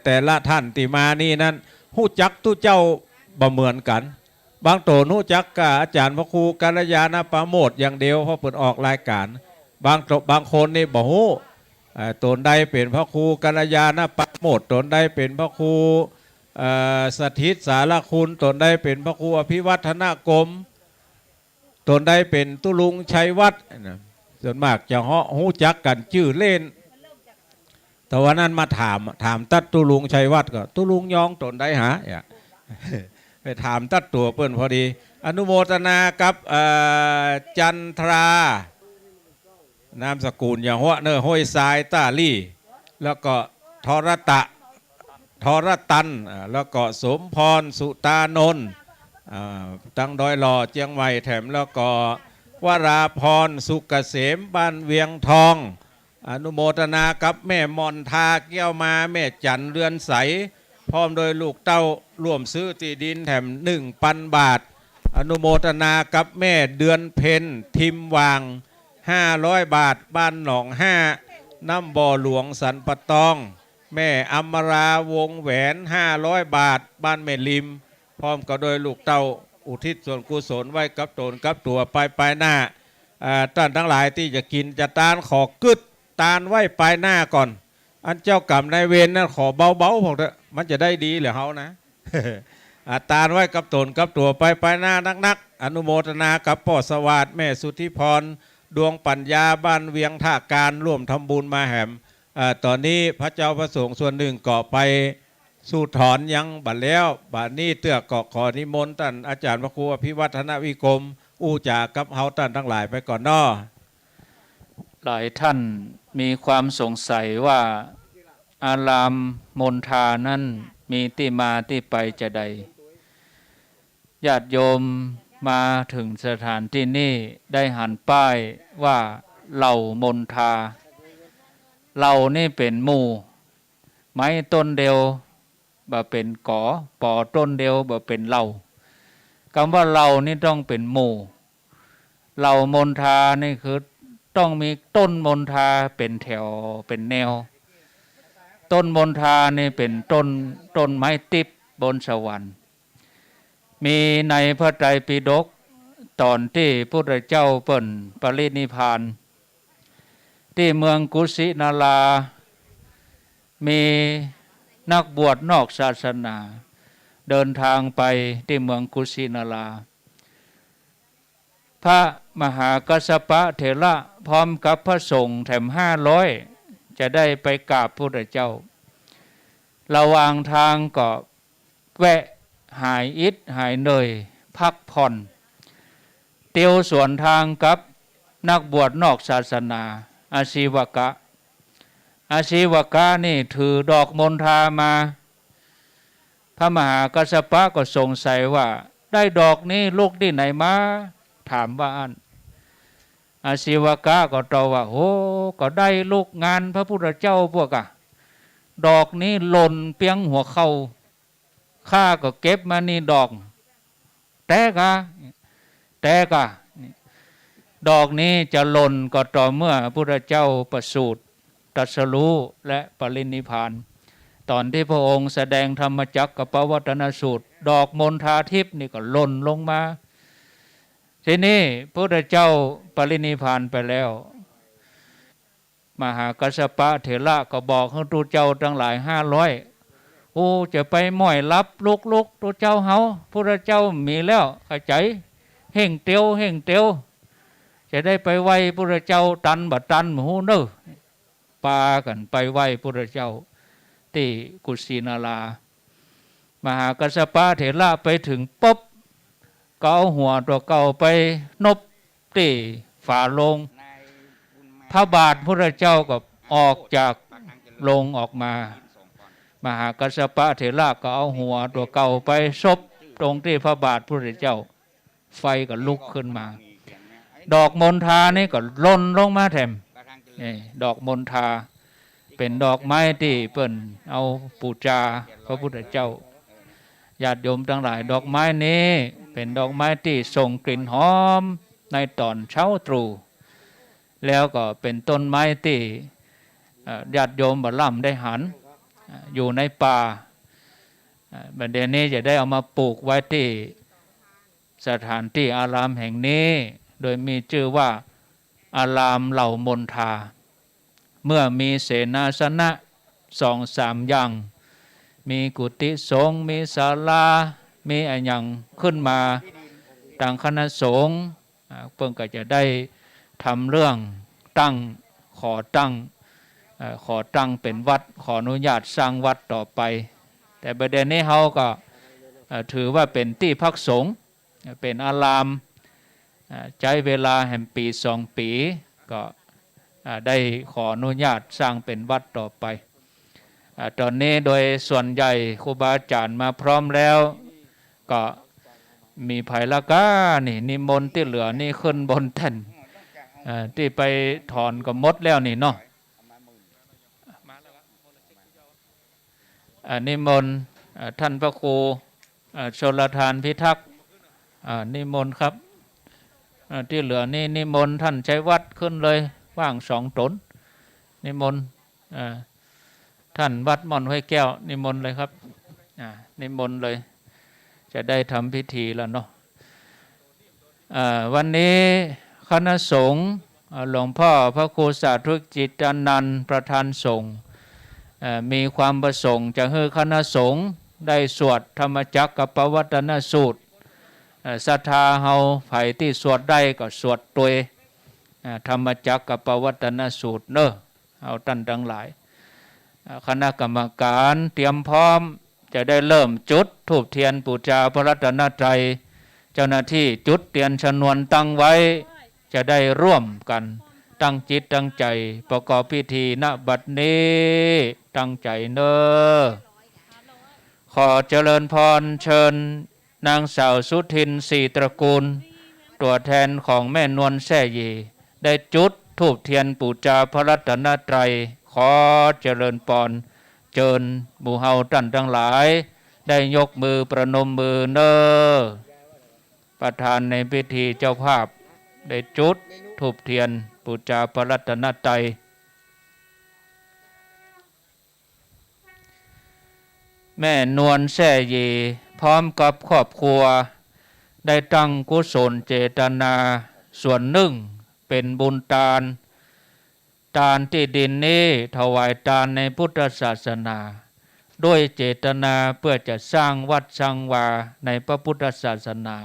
แต่ละท่านที่มานี่นั้นหู้จักทุเจ้าบ่เหมือนกันบางโตหู้จักกับอาจารย์พระครูกัลยาณปราโมทย์อย่างเดียวเพราะเปิดออกรายการบางคนนี่บ่ฮู้ตนใดเป็นพระครูกัลยาณปราโมทย์ตนใดเป็นพระครูสถิตสารคุณตนใดเป็นพระครูอภิวัฒนกรมตนใดเป็นตุลุงชัยวัฒน์ส่วนมากจะหู้จักกันชื่อเล่นแต่วันนั้นมาถามตัดตุลุงชัยวัฒน์ก็ตุลุงยองตนใดหาไปถามตัดตัวเปิ้นพอดีอนุโมทนากับจันทรานามสกุลอย่างหัวเนอห้อยทรายต้าลี่แล้วก็ทรตันแล้วก็สมพรสุตานนท์ตั้งดอยหล่อเจียงใหม่แถมแล้วก็วราพรสุกเกษมบ้านเวียงทองอนุโมทนากับแม่มอนทาเกี้ยวมาแม่จันเรือนใสพร้อมโดยลูกเต้าร่วมซื้อที่ดินแถม1,000 บาทอนุโมทนากับแม่เดือนเพ็ญทิมวาง500 บาทบ้านหนอง5น้ำบ่อหลวงสันปะตองแม่อมราวงแหวน500 บาทบ้านแม่ริมพร้อมกับโดยลูกเต้าอุทิศส่วนกุศลไว้กับตนกับตัวไปหน้าท่านทั้งหลายที่จะกินจะตานขอกึดตานไว้ไปหน้าก่อนอันเจ้ากรรมนายเวรนั่นขอเบาๆพวกเถอะมันจะได้ดีเหรอเขานะ ตานไว้กับตนกับตัวไปหน้านักอนุโมทนากับพ่อสวัสดิ์แม่สุทธิพรดวงปัญญาบ้านเวียงท่าการร่วมทำบุญมาแหมตอนนี้พระเจ้าพระสงฆ์ส่วนหนึ่งก็ไปสู่ถอนยังบัดแล้วบัดนี้เตื้อก็ขอนิมนต์ท่านอาจารย์พระครูอภิวัฒนวิกรมอู้จากับเฮาท่านทั้งหลายไปก่อนนอหลายท่านมีความสงสัยว่าอารามมณฑานั้นมีที่มาที่ไปจะใดญาติโยมมาถึงสถานที่นี้ได้หันป้ายว่าเหล่ามณฑาเหล่านี่เป็นหมู่ไม้ต้นเดียวบ่เป็นกอปอต้นเดียวบ่เป็นเหล่าคำว่าเหล่านี่ต้องเป็นหมู่เหล่ามณฑานี่คือต้องมีต้นมณฑาเป็นแถวเป็นแนวต้นมณฑานี่เป็นต้นไม้ติบบนสวรรค์มีในพระไตรปิฎกตอนที่พระพุทธเจ้าเปิ้นปรินิพพานที่เมืองกุสินารามีนักบวชนอกศาสนาเดินทางไปที่เมืองกุสินาราพระมหากัสสปะเถระพร้อมกับพระสงฆ์แถม500จะได้ไปกราบพระพุทธเจ้าระหว่างทางก็แวะหายอิดหายเหนื่อยพักผ่อนเตียวสวนทางกับนักบวชนอกศาสนาอาชีวกะนี่ถือดอกมณฑามาพระมหากัสสปะก็สงสัยว่าได้ดอกนี้ลูกที่ไหนมาถามว่าอันอาชีวกะก็ตอบว่าโอ้ก็ได้ลูกงานพระพุทธเจ้าพวกดอกนี้หล่นเปียงหัวเข่าข้าก็เก็บมานี่ดอกแต่กะดอกนี้จะหล่นก็ต่อเมื่อพระพุทธเจ้าประสูติตรัสรู้และปรินิพพานตอนที่พระองค์แสดงธรรมจักรกับปวัตตนสูตรดอกมณฑาทิพย์นี่ก็หล่นลงมาทีนี้พระพุทธเจ้าปรินิพพานไปแล้วมหากัสสปะเถระก็บอกให้ตัวเจ้าทั้งหลาย500โอ้จะไปม้อยรับลุกตัวเจ้าเฮาพระเจ้ามีแล้วเข้าใจเฮ่งเตียวจะได้ไปไหว้พระเจ้าตันบัดตันหูเนอปากันไปไหว้พระเจ้าที่กุสินารา มหากัสสปะเถระไปถึงปุ๊บก็เอาหัวตัวเก่าไปนบที่ฝาโลงพระบาทพระเจ้าก็ออกจากโลงออกมามหากัสสปะเถระก็เอาหัวตัวเก่าไปซบตรงที่พระบาทพระเจ้าไฟก็ลุกขึ้นมา ดอกมณฑานี่ก็ล่นลงมาแถมนี่ดอกมณฑาเป็นดอกไม้ที่เปิ้นเอาปูชาพระพุทธเจ้าญาติโยมทั้งหลายดอกไม้นี้เป็นดอกไม้ที่ส่งกลิ่นหอมในตอนเช้าตรู่แล้วก็เป็นต้นไม้ที่ญาติโยมบัดล่ำได้หันอยู่ในป่าบัดเดี๋ยวนี้จะได้เอามาปลูกไว้ที่สถานที่อารามแห่งนี้โดยมีชื่อว่าอารามเหล่ามณฑาเมื่อมีเสนาสนะ2-3อย่างมีกุฏิสงฆ์มีศาลามีอะไรอย่างขึ้นมาทางคณะสงฆ์เพิ่งก็จะได้ทำเรื่องตั้งขอตั้งเป็นวัดขออนุญาตสร้างวัดต่อไปแต่ประเด็นนี้เขาก็ถือว่าเป็นที่พักสงฆ์เป็นอารามใช้เวลาแห่งปี2 ปีก็ได้ขออนุญาตสร้างเป็นวัดต่อไปตอนนี้โดยส่วนใหญ่ครูบาอาจารย์มาพร้อมแล้วก็มีไผ่ละก้านี่นิมนต์ที่เหลือนี่ขึ้นบนแท่นที่ไปถอนก็หมดแล้วนี่เนาะนิมนต์ท่านพระครูชลทานพิทักษ์นิมนต์ครับที่เหลือนี่นิมนต์ท่านชัยวัดขึ้นเลยว่าง2 ตนนิมนต์ท่านวัดม่อนห้วยแก้วนิมนต์เลยครับนิมนต์เลยจะได้ทำพิธีแล้วเนาะวันนี้คณะสงฆ์หลวงพ่อพระครูสาธุจิตอนันต์ประธานสงฆ์มีความประสงค์จะให้คณะสงฆ์ได้สวดธรรมจักรกับปวัตนสูตรศรัทธาเฮาไผที่สวดได้ก็สวดตัวธรรมจักรกับปวัตนสูตรเนอะเอาท่านทั้งหลายคณะกรรมการเตรียมพร้อมจะได้เริ่มจุดธูปเทียนบูชาพระรัตนตรัยเจ้าหน้าที่จุดเทียนชนวนตั้งไว้จะได้ร่วมกันตั้งจิตตั้งใจประกอบพิธีณบัดนี้ตั้งใจเนอะขอเจริญพรเชิญนางสาวสุทินศรีตระกูลตัวแทนของแม่นวลแซ่เยได้จุดธูปเทียนบูชาพระรัตนตรัยขอเจริญพรเจิญหมู่เฮาท่านทั้งหลายได้ยกมือประนมมือเนอประธานในพิธีเจ้าภาพได้จุดธูปเทียนบูชาพระรัตนตรัยแม่นวลแซ่เยพร้อมกับครอบครัวได้ตั้งกุศลเจตนาส่วนหนึ่งเป็นบุญทานที่ดินนี้ถวายทานในพุทธศาสนาด้วยเจตนาเพื่อจะสร้างวัดสร้างวาในพระพุทธศาสนา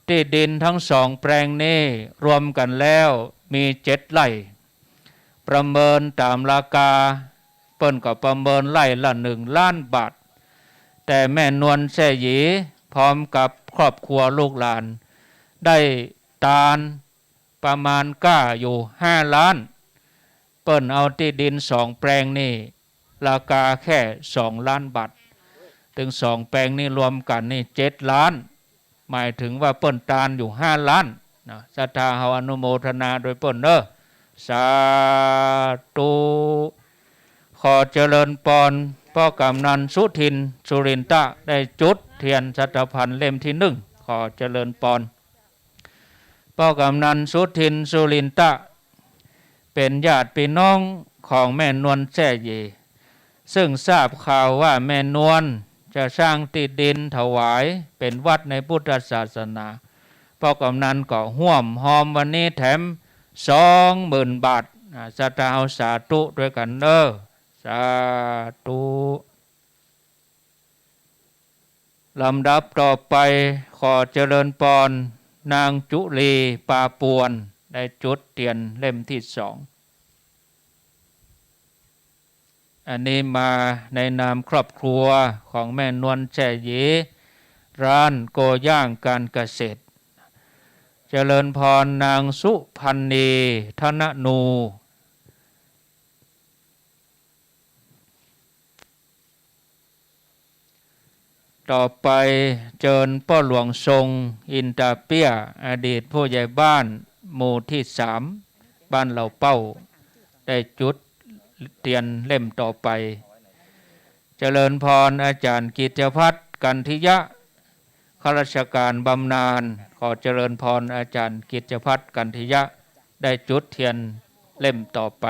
ที่ดินทั้ง2 แปลงนี้รวมกันแล้วมี7 ไร่ประเมินตามราคาเปิ้นก็ประเมินไร่ละ1 ล้านบาทแต่แม่นวลแซ่หยีพร้อมกับครอบครัวลูกหลานได้ทานประมาณก้าอยู่5 ล้านเปิ้นเอาที่ดิน2 แปลงนี่ราคาแค่2 ล้านบาทถึง2 แปลงนี่รวมกันนี่7 ล้านหมายถึงว่าเปิ้นทานอยู่5 ล้านนะศรัทธาเฮาอนุโมทนาโดยเปิ้นเด้อสาธุขอเจริญพรพ่อกำนันสุทินสุรินทะได้จุดเทียนสัตพันธ์เล่มที่1ขอเจริญพรพ่อกำนันสุทินสุรินทะเป็นญาติพี่น้องของแม่นวลแซ่เยซึ่งทราบข่าวว่าแม่นวลจะสร้างที่ดินถวายเป็นวัดในพุทธศาสนาพ่อกำนันก็ห่วมหอมวันนี้แถม20,000 บาทศรัทธาสาธุด้วยกันเด้อสาธุลำดับต่อไปขอเจริญพรนางจุลีปาปวนได้จุดเทียนเล่มที่2อันนี้มาในนามครอบครัวของแม่นวลแช่หยีร้านโกย่างการเกษตรเจริญพรนางสุพันนีธนนู ต่อไปเจิญพ่อหลวงทรงอินตาเปียอดีตผู้ใหญ่บ้านหมู่ที่3บ้านเหล่าเป้าได้จุดเตียนเล่มต่อไปเจริญพรอาจารย์กิจพัฒน์กันทิยะข้าราชการบำนาญขอเจริญพรอาจารย์กิจพัฒน์กันทิยะได้จุดเทียนเล่มต่อไป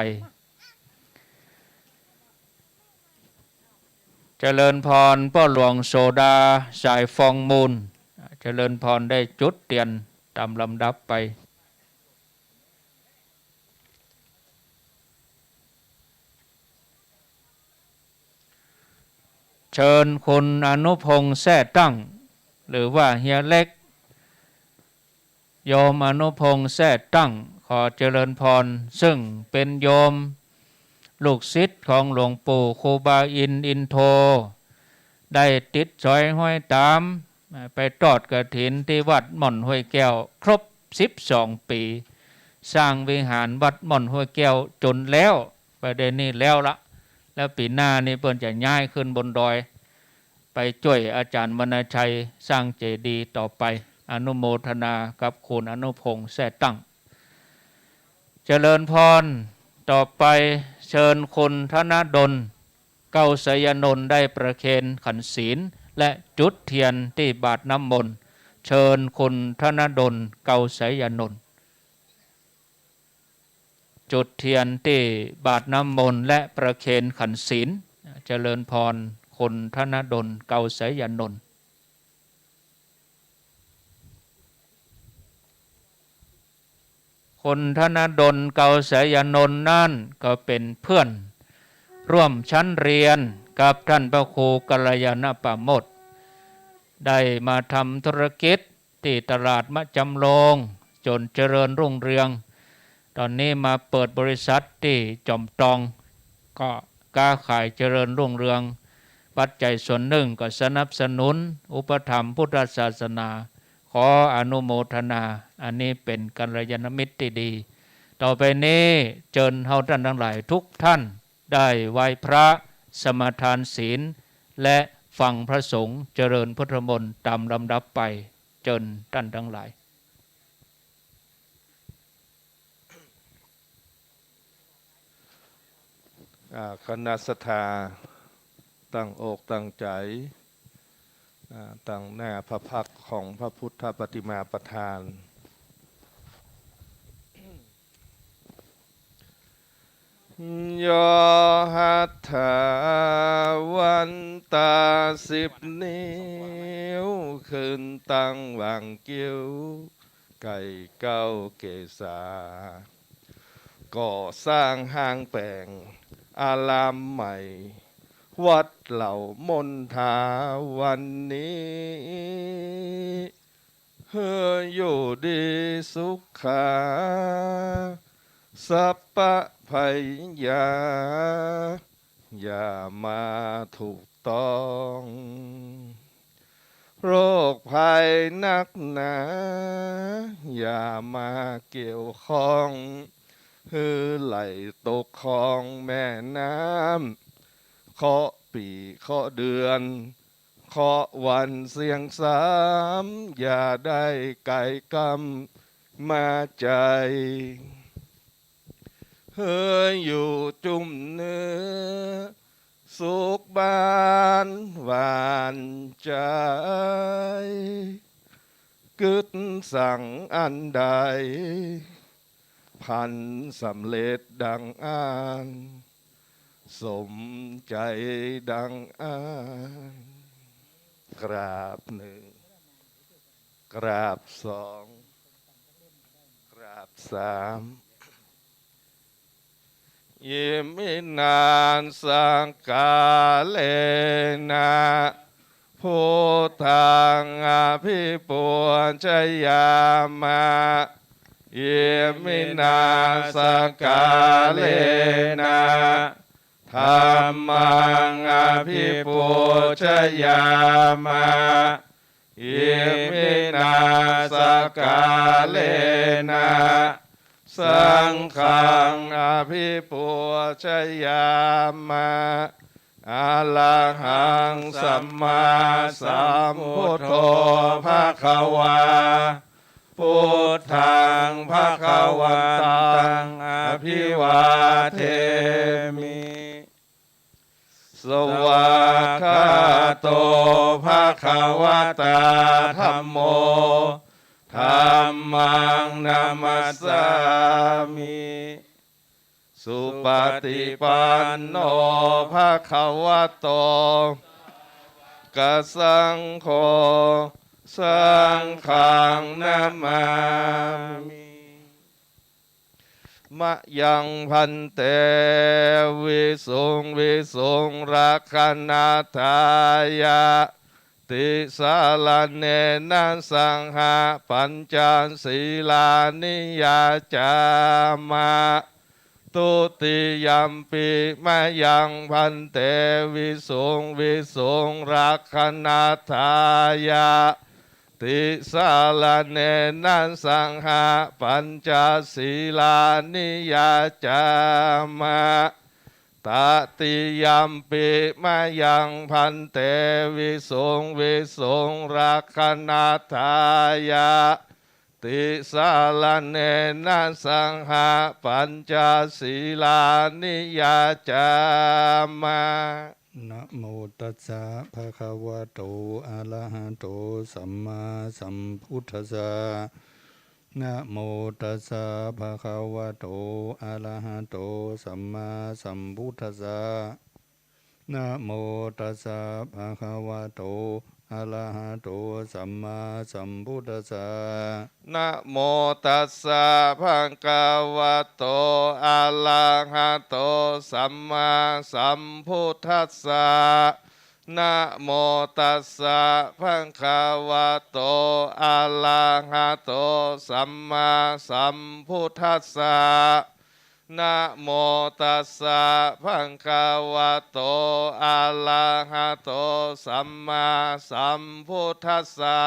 เจริญพรพ่อหลวงโสดาสายฟองมูลเจริญพรได้จุดเทียนตามลำดับไปเชิญคุณอนุพงษ์แท้ตั้งหรือว่าเฮียเล็กโยมอนุพงษ์แท้ตั้งขอเจริญพรซึ่งเป็นโยมลูกศิษย์ของหลวงปู่ครูบาอินโทได้ติดสอยห้อยตามไปทอดกฐินที่วัดหม่อนห้วยแก้วครบ12 ปีสร้างวิหารวัดหม่อนห้วยแก้วจนแล้วประเด็นนี้แล้วละแล้วปีหน้านี่เพิ่นจะย้ายขึ้นบนดอยไปช่วยอาจารย์วรรณชัยสร้างเจดีย์ต่อไปอนุโมทนากับคุณอนุพงษ์แท้ตั้งเจริญพรต่อไปเชิญคุณธนดลเก้าสยนนท์ได้ประเคนขันศีลและจุดเทียนที่บาทน้ำมนต์เชิญคุณธนดลเก้าสยนนท์จุดเทียนที่บาทน้ำมนต์และประเคนขันศีลเจริญพรคุณธนดลเก้าสยนนท์คุณธนดลเกาสยนนท์นั่นก็เป็นเพื่อนร่วมชั้นเรียนกับท่านพระครูกัลยาณปโมทย์ได้มาทำธุรกิจที่ตลาดมะจำลองจนเจริญรุ่งเรืองตอนนี้มาเปิดบริษัทที่จอมตองก็ค้าขายเจริญรุ่งเรืองปัจจัยส่วนหนึ่งก็สนับสนุนอุปถัมภ์พุทธศาสนาขออนุโมทนาอันนี้เป็นกัลยาณมิตรที่ดีต่อไปนี้เชิญเฮาท่านทั้งหลายทุกท่านได้ไหว้พระสมาทานศีลและฟังพระสงฆ์เจริญพุทธมนต์ตามลำดับไปเชิญท่านทั้งหลายคณะศรัทธาตั้งอกตั้งใจตั้งหน้าพระพักตร์ของพระพุทธปฏิมาประธานยอหัตถาวันตา10 นิ้วขึ้นตั้งวางกิ้วไก่เก้าเกษาก่อสร้างห้างแปลงอารามใหม่วัดเหล่ามนทาวันนี้เฮืออยู่ดีสุขาสัพพะภัยยาอย่ามาถูกต้องโรคภัยนักหนาอย่ามาเกี่ยวข้องฮือไหลตกคลองแม่น้ำเคาะปีเคาะเดือนเคาะวันเสียงสามอย่าได้ไก่กำมาใจเฮ้ยอยู่จุ่มเนื้อสุขบานหวานใจกึดสั่งอันใดพันสำเร็จดังอ่านสมใจดังอ่านกราบ1กราบ2กราบ3ยิมินานสังกาเลนะพุทธังอภิปุญชยามะเยมินาสกาเลนะธรรมังอภิปุชยามะเยมินาสกาเลนะสังฆังอภิปุชยามะ อะระหังสัมมาสัมพุทโธภะคะวาพุทธังภะคะวันตังอภิวาเทมิ สวากขาโตภะคะวะตาธัมโมธัมมังนามัสสามิสุปฏิปันโนภะคะวะโตกัสสังโฆสังฆังนามามิ มะยังพันเตวิสุงวิสุงรักขณาทายะติสาลเนนะสังหะปัญจศีลานิยาจามะตุติยัมปิมะยังพันเตวิสุงวิสุงรักขณาทายะติสาลเนนะสังหะปัญจศีลานิยาจามะตติยัมปิมะยังพันเตวิสุงวิสุงรักขณาทายะติสาลเนนะสังหะปัญจศีลานิยาจามะ นะโมตัสสะภะคะวะโตอะระหะโตสัมมาสัมพุทธัสสะนะโมตัสสะภะคะวะโตอะระหะโตสัมมาสัมพุทธัสสะนะโมตัสสะภะคะวะโตอะระหะโตสัมมาสัมพุทธัสสะ นะโมตัสสะภะคะวะโตอะระหะโตสัมมาสัมพุทธัสสะนะโมตัสสะภะคะวะโตอะระหะโตสัมมาสัมพุทธัสสะนะโมตัสสะภะคะวะโตอะระหะโตสัมมาสัมพุทธัสสะ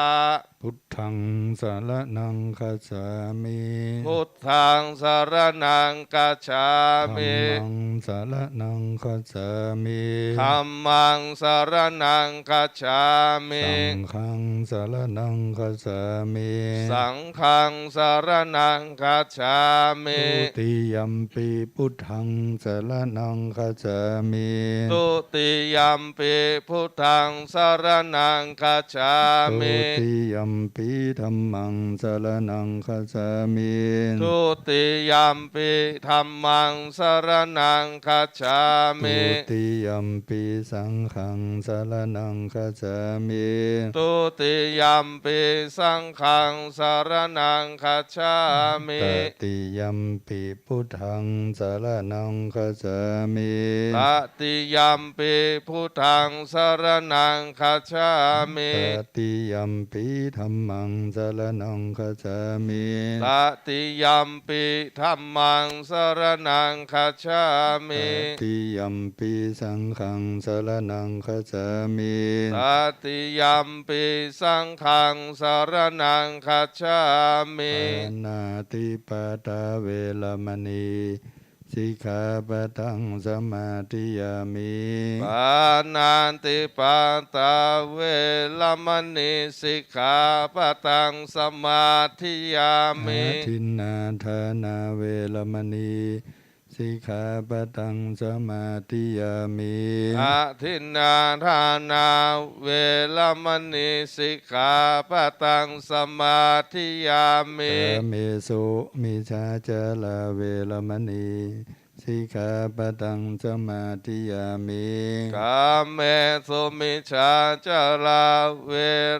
พุทธังสารนังคัจฉามิ พุทธังสารนังกัจฉา ธัม มิ มังสารนังคัจฉามิ ธัมมังสารนังกัจฉามิ สังฆังสารนังคัจฉามิ สังฆังสารนังกัจฉามิ ทุติยัมปิพุทธังสารนังคัจฉามิ ตุติยัมปิพุทธังสารนังกัจฉา ทุ มิ ติยัมปิธัมมังสารนังคัจฉามิ ทุติยัมปิธัมมังสารนังกัจฉามิ ทุติยัมปิสังฆังสารนังคัจฉามิ ตุติยัมปิสังฆังสารนังกัจฉามิ ตติยัมปิพุทธังสารนังคัจฉามิ ตติยัมปิพุทธังสารนังคัจฉามิ ตติยัมปิธัมมังสารนังคัจฉามิ ตติยัมปิธัมมังสารนังคัจฉามิ ตติยัมปิสังฆังสารนังคัจฉามิ ตติยัมปิสังฆังสารนังคัจฉามิ ปานาติปาตาเวรมณีสิกขาปะทังสมาธิยามิ ปานาติปาตาเวรมณีสิกขาปะทังสมาธิยามิ อาทินนาทานาเวรมณีสิกขาปะทังสมาธิยามิ อาทินนาทานาเวรมณีสิกขาปะทังสมาธิยามิ กาเมสุมิชาจาลาเวรมณีสิกขาปะทังสมาธิยามิ กาเมสุมิชาจาราเว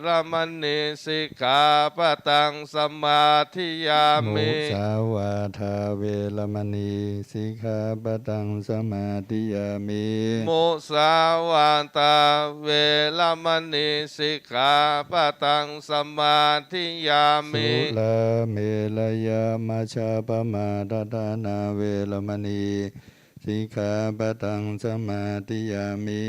รมณีสิกขาปะทังสมาธิยา มุ มิ สาวาทาเวรมณีสิกขาปะทังสมาธิยามิ มุสาวาตาเวรมณีสิกขาปะทังสมาธิยามิ สุลาเมรยามาชาปมาดาดานาเวรมณี สิกขาปะทังสมาธิยามิ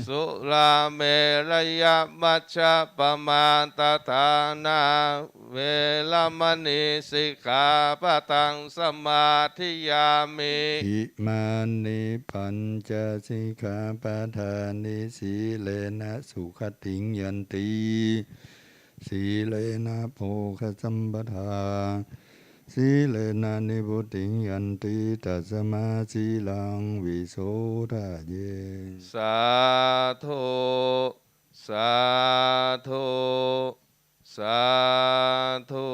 สุราเมรยมัชฌะปมาตฐานาเวรมณีสิกขาปะทังสมาธิยามิ อิมานิปัญจสิกขาปะทานิสีเลนะสุขติงยันติสีเลนะโภคสัมปทาสีเลนะนิพุติงยันติตัสมาสีลังวิโสทะเย สาธุสาธุสาธุ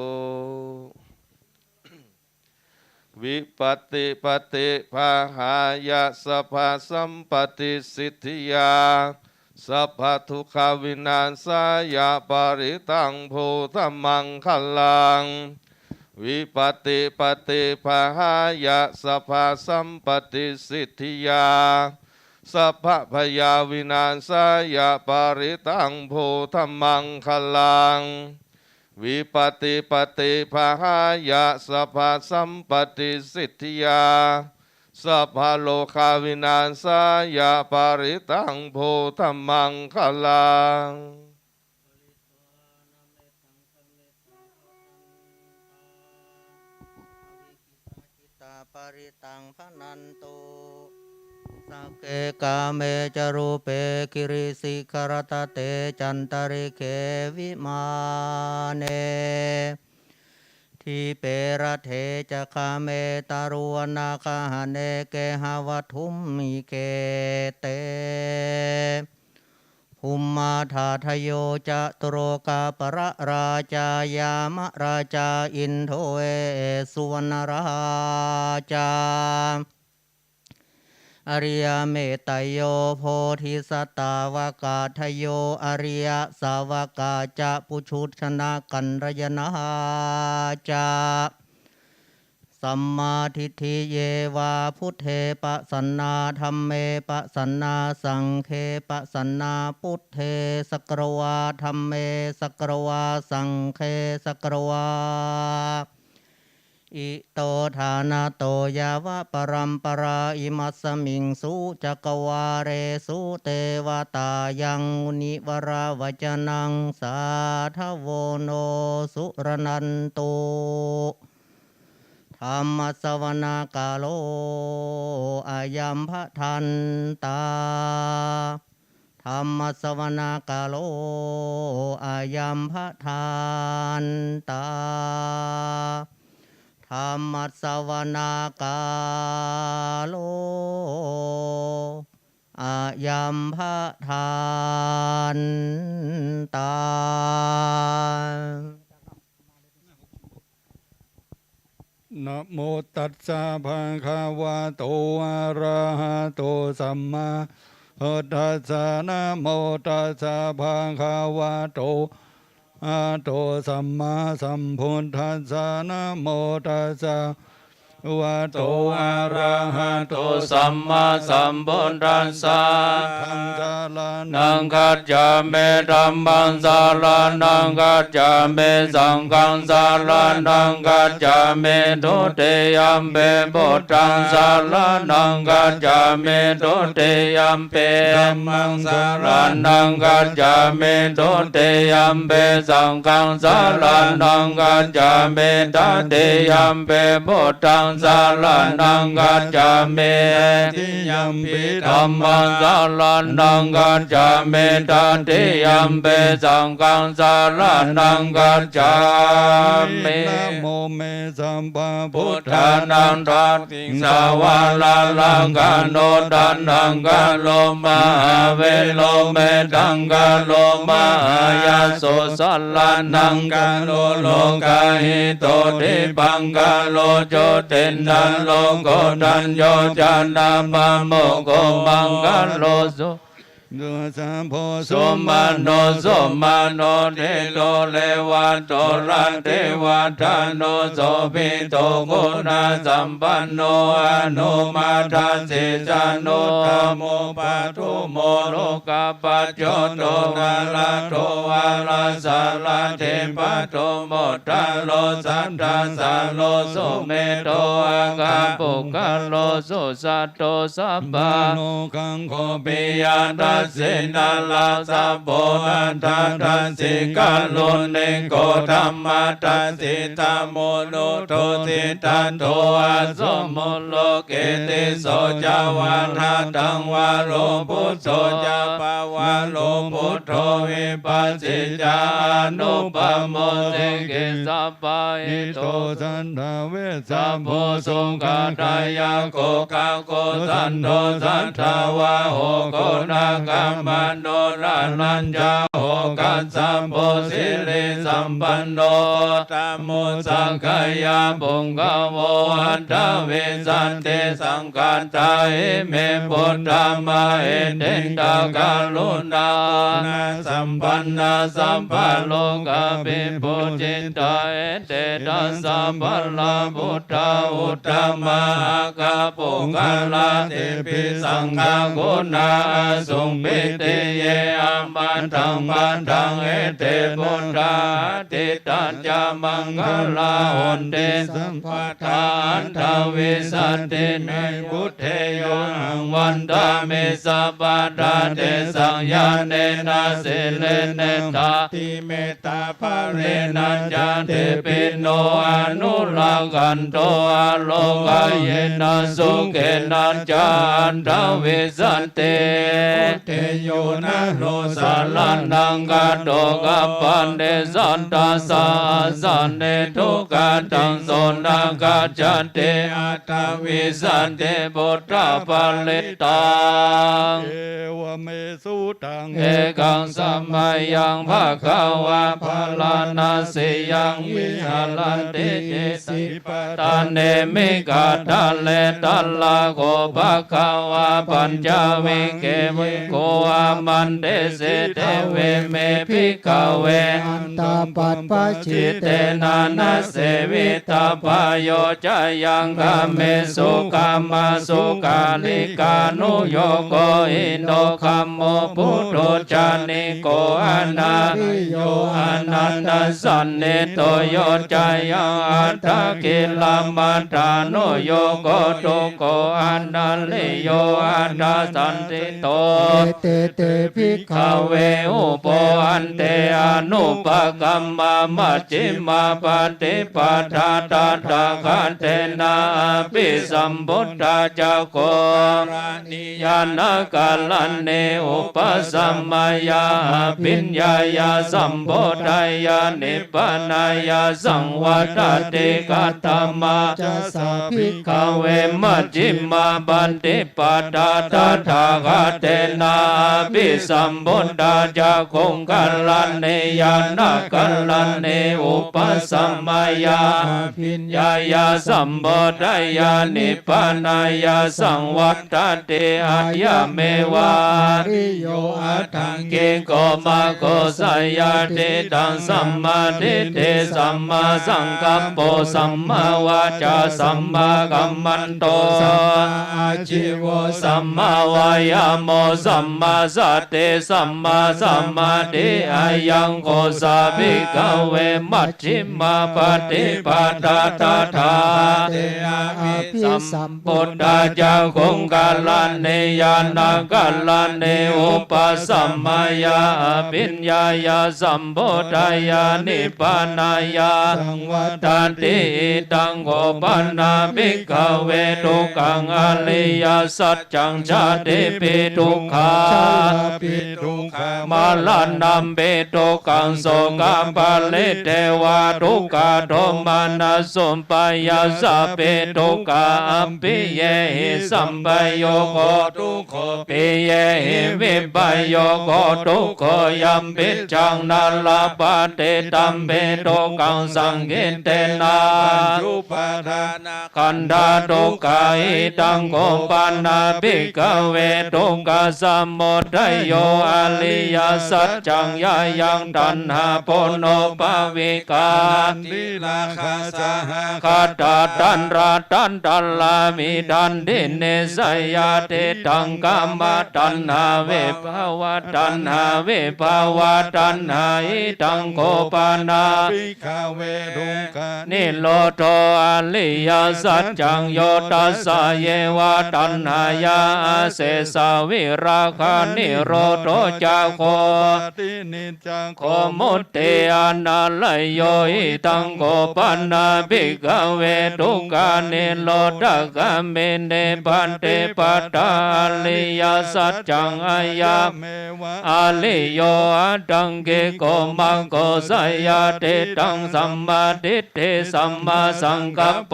วิปัตติปฏิภาหายะสัพพสัมปติสิทธิยาสัพพทุกขวินัสสายาปริตังภูธมังคลังวิปัตติปฏิภาหายะสัพพสัมปติสิทธิยาสัพพพยาวินัสสายาปริตังภูธมังคลังวิปัตติปฏิภาหายะสัพพสัมปติสิทธิยาสัพพโลกาวินัสสายาปริตังภูธมังคลัง ตาปริตังพนันตุสักเกกาเมจรูเปกิริสิกรตเตจันตริเควิมาเนทีเประเทจะคาเมตารุวนาคาหเนเกหวัทุมมิเกเตภูมิมาธาทโยจะตุโรกาปรราชายามราชาอินโทเอสุวรรณราชาอริยเมตไตโยโพธิสัตตาวกาทโยอริยสาวกาจะปุชุชนะกันรยนาจาสัมมาทิฏฐิเยวาพุทเทปะสันนาธัมเมปะสันนาสังเคปะสันนาพุทเทสกรวาธัมเมสกรวาสังเคสกรวาอิโตฐานาโตยาวะปรัมปราอิมัสสมิงสุจักวาเรสุเทวตายังมุนิวราวจนังสาทโวโนสุรนันตุธรรมสวนา กาโลอายัมภทันตาธรรมสวนา กาโลอายัมภทันตาธรรมสวนา กาโลอายัมภทันตานะโมตัสสะภะคะวะโตอะระหะโตสัมมาสัมพุทธัสสะนะโมตัสสะภะคะวะโตอะระหะโตสัมมาสัมพุทธัสสะนะโมตัสสะวะโตอะระหะโตสัมมาสัมพุทธัสสะธัมสารนังคัจฉามิธัมมังสารนังคัจฉามิสังฆังสารนังคัจฉามิทุติยัมปิพุทธังสารนังคัจฉามิทุติยัมปิธัมมังสารนังคัจฉามิทุติยัมปิสังฆังสารนังคัจฉามิตติยัมปิพุทธังสารนังกัจจามิติยัมปิธัมมังสารนังกัจจามิตัตติยัมปิสังฆังสารนังกัจจามินะโมเมสัมปะพุทธานังทัตติสาวาลาลังกาโนดันนังกาโลมาเวโลเมตังกาโลมายาโสสัลลานังกาโลโลกาหิโตทิปังกาโลโจเตนันโลโกดันโยจานามาโมโกมังกาโลสุ ดุสัมโพ สมมาโนสมมาโนเทโตเลวันโตรันเทวันทานโนโสภิโตโกนาสัมปันโนอนุมาทาเสจานุธรรมโมปัทุโมโลกาปัจโจโตนาลาโตวาลาสาลาเทปะโตโมทาโลสันทาสาโลสุเมโตอากาปุกะโลสุสัตโตสัพพะ โลกังโค ปิยาตัสสินาลาสัพโพอันทันทัสสิกาลุเนโกธรรมตัสสิตาโมโนโทติตันโทอาสมโลเกติโสจาวานาตังวาโลพุทโธจาปาวาโลพุทโธวิปัสสิจานุปโมสิกิสัพพะอิ อิ โต โตสันทาเวสั สั ม พ โพ โพสุขตายาโกกาโกสันโดสันทาวาโหโกนากัมมันโนรานัญจาโหกัสสัมโพสิริสัมปันโนตามโมสังขยาปุงกโมอันตเวสันเตสังกันตาเอเมปุตตามาเอเตตากาลุนานาสัมปันนาสัมปันโลกาปิปุจิตตาเอเตตัสสัมปัลลาพุทธาอุตตมาคาปุกาลาเตปิสังฆากุณาสุงปิเตเยอามันตังมันตังเอเตพุทธาติตัญจามังคลาหุนเตสัมปทานทวิสัตติในพุทเทโยหังวันตาเมสัปปะทาเตสังยาเนนะเสเลเนตาติเมตตาภะเรนัญจาเตปิโนอนุรากันโตอาโลกายเยนะสุเกนัญจานทวิสันเตเตโยนะโลสาลันนังกาโตกัปปันเดสันตาสาสันเนทุกขาตังโสนาคาจันเตอัตตวิสันเตปุตตะปัลลิตัง เอวเมสุตัง เอกังสัมมายังภะคะวะพะลานาสิยังวิหารันติเจสิตาเนมิกาทัลเลตัลลาโกภะคะวะปัญจวิเกวิโกอามันเดเสเตเวเมภิกขเวอันตปัปปะจิเตนานาเสวิตาปโยจายังกาเมสุกามาสุกาลิกานุโยโกอินโนคัมโมพุทโธจานิโกอานาริโยอานันตสันเนโตโยจายังอัตถกิลมัตตานุโยโกตุโกอานันลิโยอานาสันติโตเตเตภิกขเวอุปอันเตอนุปกัมมามัจจิมาปฏิปทาตาตาคันเตนะปิสัมพุทธาจักโกรานิยานกาลันเนอุปสัมมายาปิญญายาสัมโพธายานิพพานายาสังวัตติกัตตมาจะสาภิกขเวมัจจิมาปฏิปทาตาตาคันเตนะปิสัมพุทธาจักโกกัลลันเนยานกัลลันเนอุปสัมมายาปิญญายาสัมโพธายานิพพานายาสังวัตติอาญาเมวาริโยอัตถังเกโกมาโกสยาติตังสัมมาทิฏฐิสัมมาสังกัปโปสัมมาวาจาสัมมากัมมันโตสัมมาอาชีวสัมมาวายามโมสัมมาสติสัมมาสัมมาทิอายังโกสาภิกขเวมัชฌิมาปฏิปทาตถาเตอาภิสัมพุทธาจาคงกาลันเนยานากาลันเนอุปสัมมายาปิญญายาสัมโพธายานิพพานายาสังวัตติตังโกปันนาภิกขเวทุกขังอริยสัจจังชาติปิทุกขาปิทุกขา มาลานัมเปโตกังโสกาปะเลเทวาทุกขาโทมานาสุปายาสะเปโตกาอัมปิเยหิสัมปโยโกทุกขปิเยหิวิปโยโกทุกขยัมปิจังนาลาปะเตตัมเปโตกังสังกิเตนายุปาทานา ขันธาทุกขาหิตังโกปานาภิกขเวทุกขสัมโมทัยโยอริยสัจจังยายังตัณหาโพโนภวิกา ตินาคาสหะ คาตาตันราตันตัลลามิดันดิเนสยาเตตังกัมมาตันหาเวภาวะตันหาเวภาวะตันหาหิตังโกปานา ภิกขเวทุงกา นิโรโทอริยสัจจังโยตัสสะเยวะตัณหายาเสสาวิราคานิโรโทจาโค ตินิจจัง โคมุตเตอนาลยโยหิตังโกปันนาภิกขเวทุกขานิโรธกามิเนปันเตปัตตาลิยสัจจังอายา เมวะ อาลิโยอะตังเกโกมังโกสยาเตตังสัมมาทิฏฐิสัมมาสังกัปโป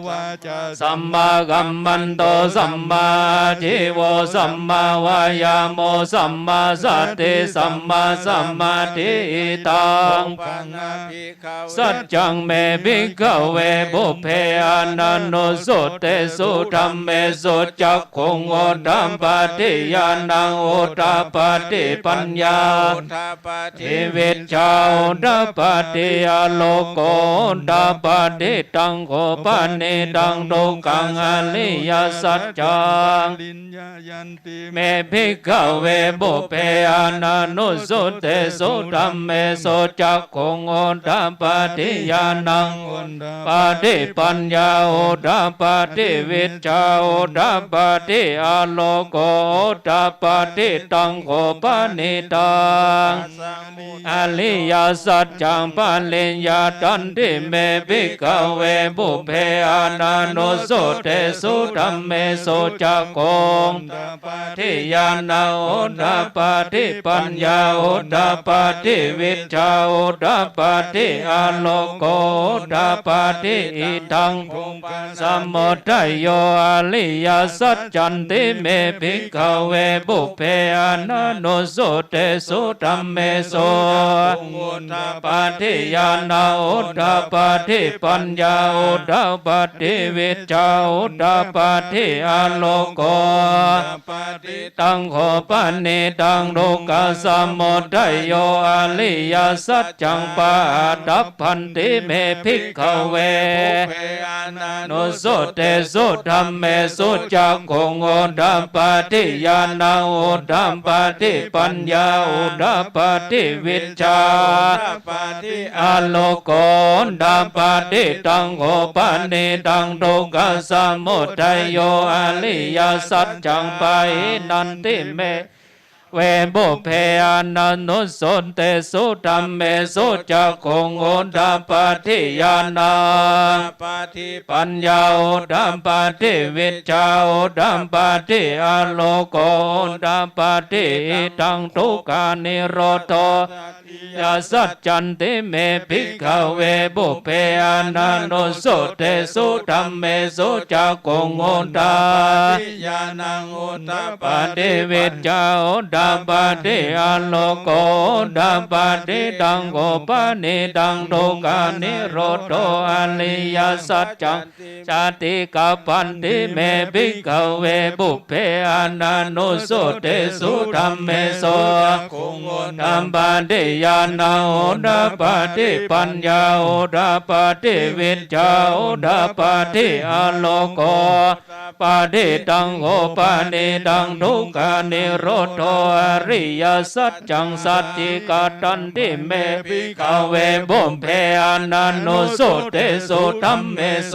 วาจา สัมมากัมมันโตสัมมาชีโวสัมมาวายาโมสัมมาสติสัมมาสัมมาทิตัง ปังอาภิกขเว สัจจังเมภิกขเวบุพเพอนันโนสุเตสุธรรมเมสุจักขุงโอตัมปฏิญาณังโอตาปฏิปัญญา โอทาปาทิ ทิวิชาโอตาปฏิอโลโกโอตาปฏิตังโกปะเนตังโตกังอริยสัจจัง ลินยายันติ เมภิกขเวบุพเพอนันโนสุเตสุธรรมเมสุจักขุงโอตาปฏิญาณัง อนดา ปาติปัญญาโอดาปาติวิชาโอดาปาติอาโลโกโอดาปาติตังโกปานิตัง สังมุ อริยสัจจังปัลลิญญาตันติเมภิกขเวบุพเพอานาโนสุเตสุธัมเมสุจักโกง ดาปา ทิญาณโอดาปาติปัญญาโอดาปาติวิชาโอดาปาติอาโลโกโอดาปาติอิทัง ทุงปัง สัมโมทัยโยอริยสัจจันติเมภิกขเวบุพเพอนันโนสุเตสุธัมเมสุ ทุงโอทา ปาทิญาณโอดาปาติปัญญาโอดาปาติวิชาโอดาปาติอาโลโก ดาปาติ ตังโขปะเนตังโลกาสัมโมทัยโยอริยสัจจังปาดัพพันติเมภิกขเว บุพเพอานาโน โนสุเตสุธัมเมสุจักขุงโอดัมปาติญาณังโอดัมปาติปัญญาโอดัมปาติวิชชา ดาปาติ อาโลโกดัมปาติตังโขปะเนตังโลกาสัมโมทัยโยอริยสัจจังปาหินันติเม เวบุพเพอนันโนสุเตสุธัมเมสุจักขุงโอดัมปาติญาณัง ปาติ ปัญญาโอดัมปาติวิชชาโอดัมปาติอาโลโกโอดัมปาติตังทุกขานิโรโธยาสัจจันติเมภิกขเวบุพเพอนันโนสุเตสุธัมเมสุจักขุงโอดัม ติญาณังโอทา ปาติวิชชาโอดัมปาติอาโลโกโอดัมปาติตังโกปะเนตังทุกขานิโรโธอริยสัจจัง ชาติกัปปันติเมภิกขเวบุพเพอนันโนสุเตสุธัมเมโส คงโอ ธัมปาติญาณังโอดาปาติปัญญาโอดาปาติวิชชาโอดาปาติอาโลโกปาติตังโอปานิตังทุกขานิโรโธอริยสัจจังสัจจิกาตันติเมภิกขเวบุพเพอนันโนสุเตสุธัมเมโส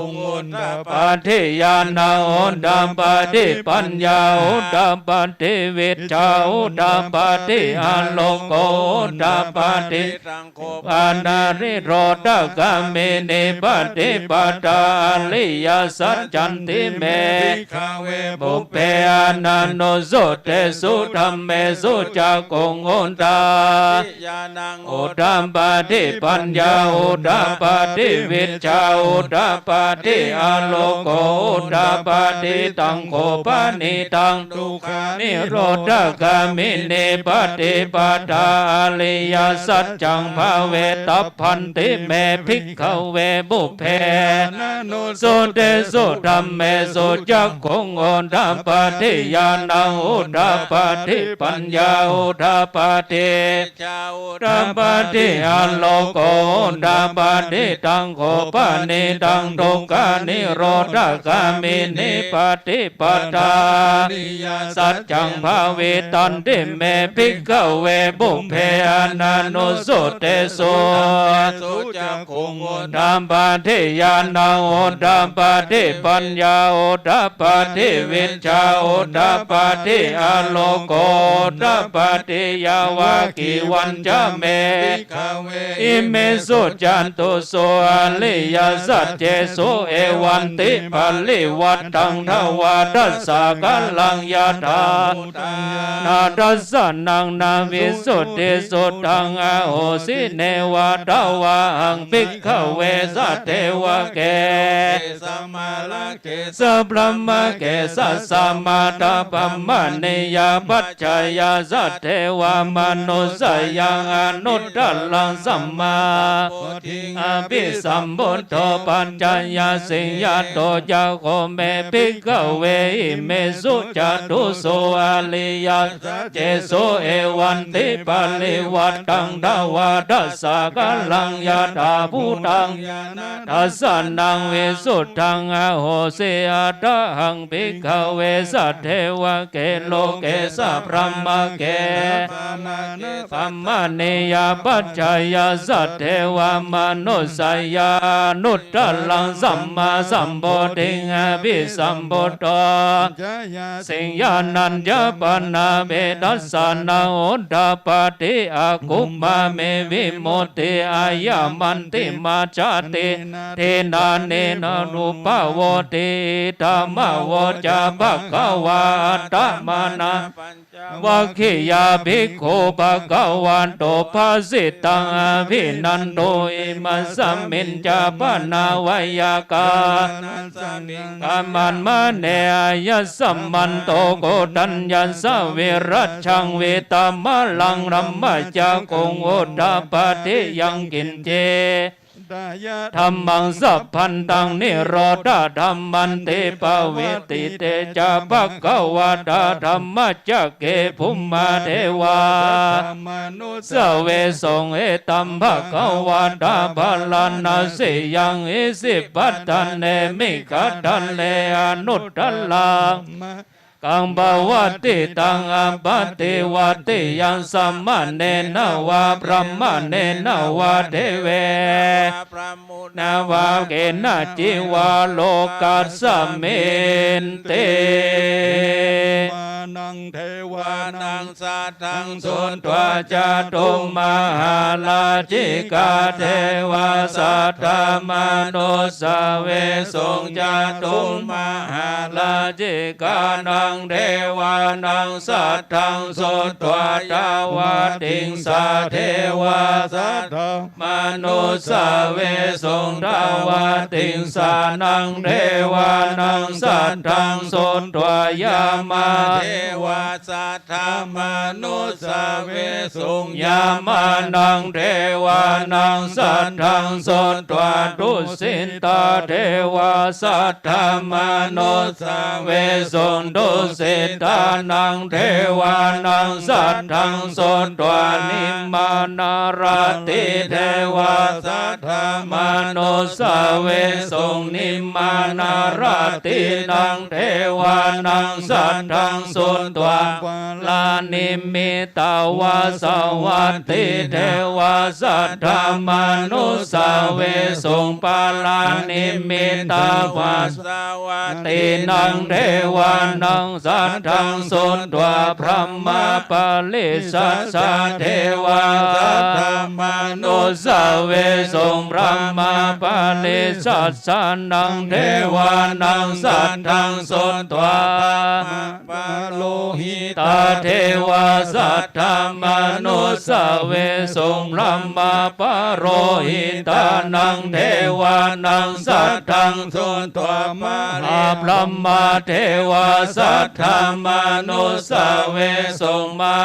คงโอทา ปาทิญาณังโอดัมปาติปัญญาโอดัมปาติวิชชาโอดัมปาติอาโลโกโอดัมปาติ ตังโค ปานาริโรตกามินิปฏิปตาอริยสัจจันติ ติเม ขเว บุพเพอนันโนสุเตสุธรรมเมสุจักกงโอนตา ญาณัง โอตัมปาติปัญญาโอตัมปาติวิชชาโอตัมปาติอาโลโกโอตัมปาติตังโคปานิตัง ทุกขา นิโรธกามิเนปฏิปทาอริยสัจจังภาเวตัพพันติเมภิกขเวบุพเพ นาโน สุเตสุธรรมเมสุจักขงโอตัมปาติญาณังโอตัมปาติปัญญาโอตัมปาติ เจ้า ตัมปาติอาโลโกตัมปาติตังโคปานิตังทุกขานิโรธกามินิปฏิปทาสัจจังภาเวตันติเมภิกขเวบุพเพอนันโนสุเตสุ สุจักคงโอน ตัมปาติญาณังโอตัมปาติปัญญาโอตัมปาติวิชชาโอตัมปาติอาโลโกตัมปาติยาวากิวันจะเม ขเว อิเมสุจันตุโสอลิยสัจเจโสเอวันติปาลิวัตตังทวาทัสสะกัลลังยาธานาทัสสะนังนาวิสุทธิสุตังอโหสิเนวะตวะหังภิกขเวสัตเทวะเก สัมมาลังเก สัพพมะเกสัสสะมาตาปัมมะเนยปัจจายาสัตเทวามนุสยังอนุตตลังสัมมาอภิสัมพุทโธปัญจยาสิงยาโตยาโคเมภิกขเวอิเมสุจตุโสอลิยาเจโสเอวันติปาลิวัตตังทวาทัสสะกัลลังยาธาภูตังทัสสะนังวิสุทธังอโหสิอัตหังภิกขเวสัทเทวะเกโลเกสัพพมะเกสัมมาเนยปัจจายาสัทเทวามนุสยานุตตลังสัมมาสัมโพธิงอภิสัมพุทโธ จายา สิงญาณัญญปนาเบดัสสานาโอดาปติอากุมมาเมวิโมติอายามันติมาจาติเทนาเนนะรูปโวติธรรมโวจาภควาตมานา ปัญจ วัคคียาภิกขุภะคะวันโตภาสิตังอภินันโตอิมัสสมินจาปนาวยากา นัสสังนิง กามันมะเนยัสสัมมันโตโกตัญญัสสะเวรัชชังเวตามะลังรัมมะจากงโอดาปฏิยังกินเจ ดายา ธัมมังสัพพันตังนิโรธาธัมมันเตปวิติเตจาภคะวะตาธัมมัจจเกภุมมาเทวา มนุส สเวสงเอตัมภคะวะตาภลานาสิยังอิสิปัตตันเนมิขัตตันเลอนุตตลัง มะ กังบาวติตังอัปติวัติยังสัมมาเนนวาพระมเนนวาเทเว พระมุน นาวาเกนะจิวาโลกัสสเมนเต มานังเทวา วา นั นั ง งสัทธัง สุนทวาจาตุมมหาลาจิกาเทวาสัตตมนุสเวสงจาตุมมหาลาจิกานังเทวานังสัตถังสุนทวาจาวาติงสาเทวาสัต ธรรม มนุสเวสงทาวาติงสานังเทวานังสัตถังสุนทวายามา เทวาสัทธามนุสเวสุง ยามานังเทวานังสัตถังสุนทวาดุสินตาเทวาสัตถามนุสเวสุงดุสินตานังเทวานังสัตถังสุนทวานิมมานารติเทวาสัตถามนุสเวสุงนิมมานารตินังเทวานังสัตถังสุ สุนตัวลานิมิตาวาสวัตติเทวาสัทธามนุสาเวสุงปาลานิมิตาวาสวัตตินังเทวานังสัทธังสุนตัวพระมปาลิสัสสะเทวาสัทธามนุสาเวสุงพระมปาลิสัสสะนังเทวานังสัทธังสุนตัวปาโลหิตาเทวาสัทธามนุสาเวสุงพระมปาโรหิตานังเทวานังสัทธังสุนตัวมาพระมเทวาสัทธามนุสาเวสุงมา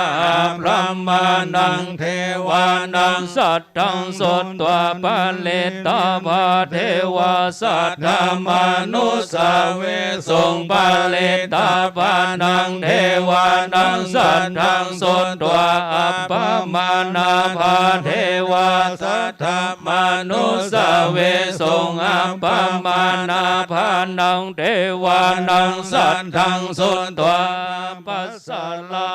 พระมานังเทวานังสัทธังสุนตัวปาเลตาภาเทวาสัทธามนุสาเวสุงปาเลตาภานังเทวานังสัทธังสุนตัวอัปปมานาภาเทวาสัทธามนุสาเวสุงอัปปมานาภานังเทวานังสัทธังสุนตัวปัสสะลา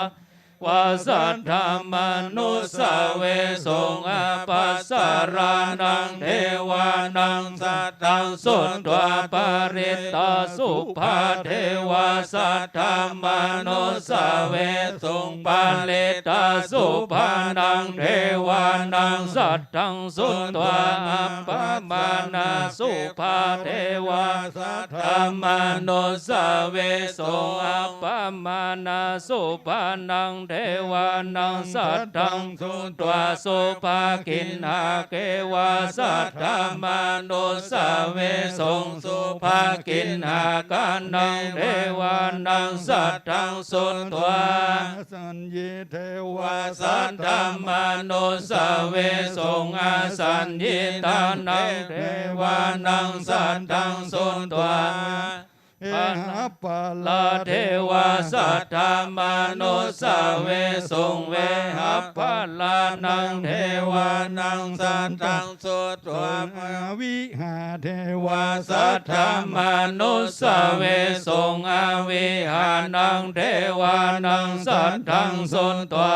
วาสัทธามนุสาเวสุงอปัสสารานังเทวานังสัทธังสุนตัวปริตตสุภาเทวาสัทธามนุสาเวสุงปริตตสุภานังเทวานังสัทธังสุนตัวอัปปมานาสุภาเทวาสัทธามนุสาเวสุงอัปปมานาสุภานังเทวานังสัทธังสุนตัวสุภากินหาเกวาสัทธามนุสาเวสุงสุภากินหากานังเทวานังสัทธังสุนตัวสัญญเทวาสัทธามนุสาเวสุงอาสัญญิตานังเทวานังสัทธังสุนตัวเอหะปาลาเทวาสัทธามนุสาเวสุงเวหัปปะลานังเทวานังสัทธังสุนตัววิหาเทวาสัทธามนุสาเวสุงอวิหานังเทวานังสัทธังสุนตัว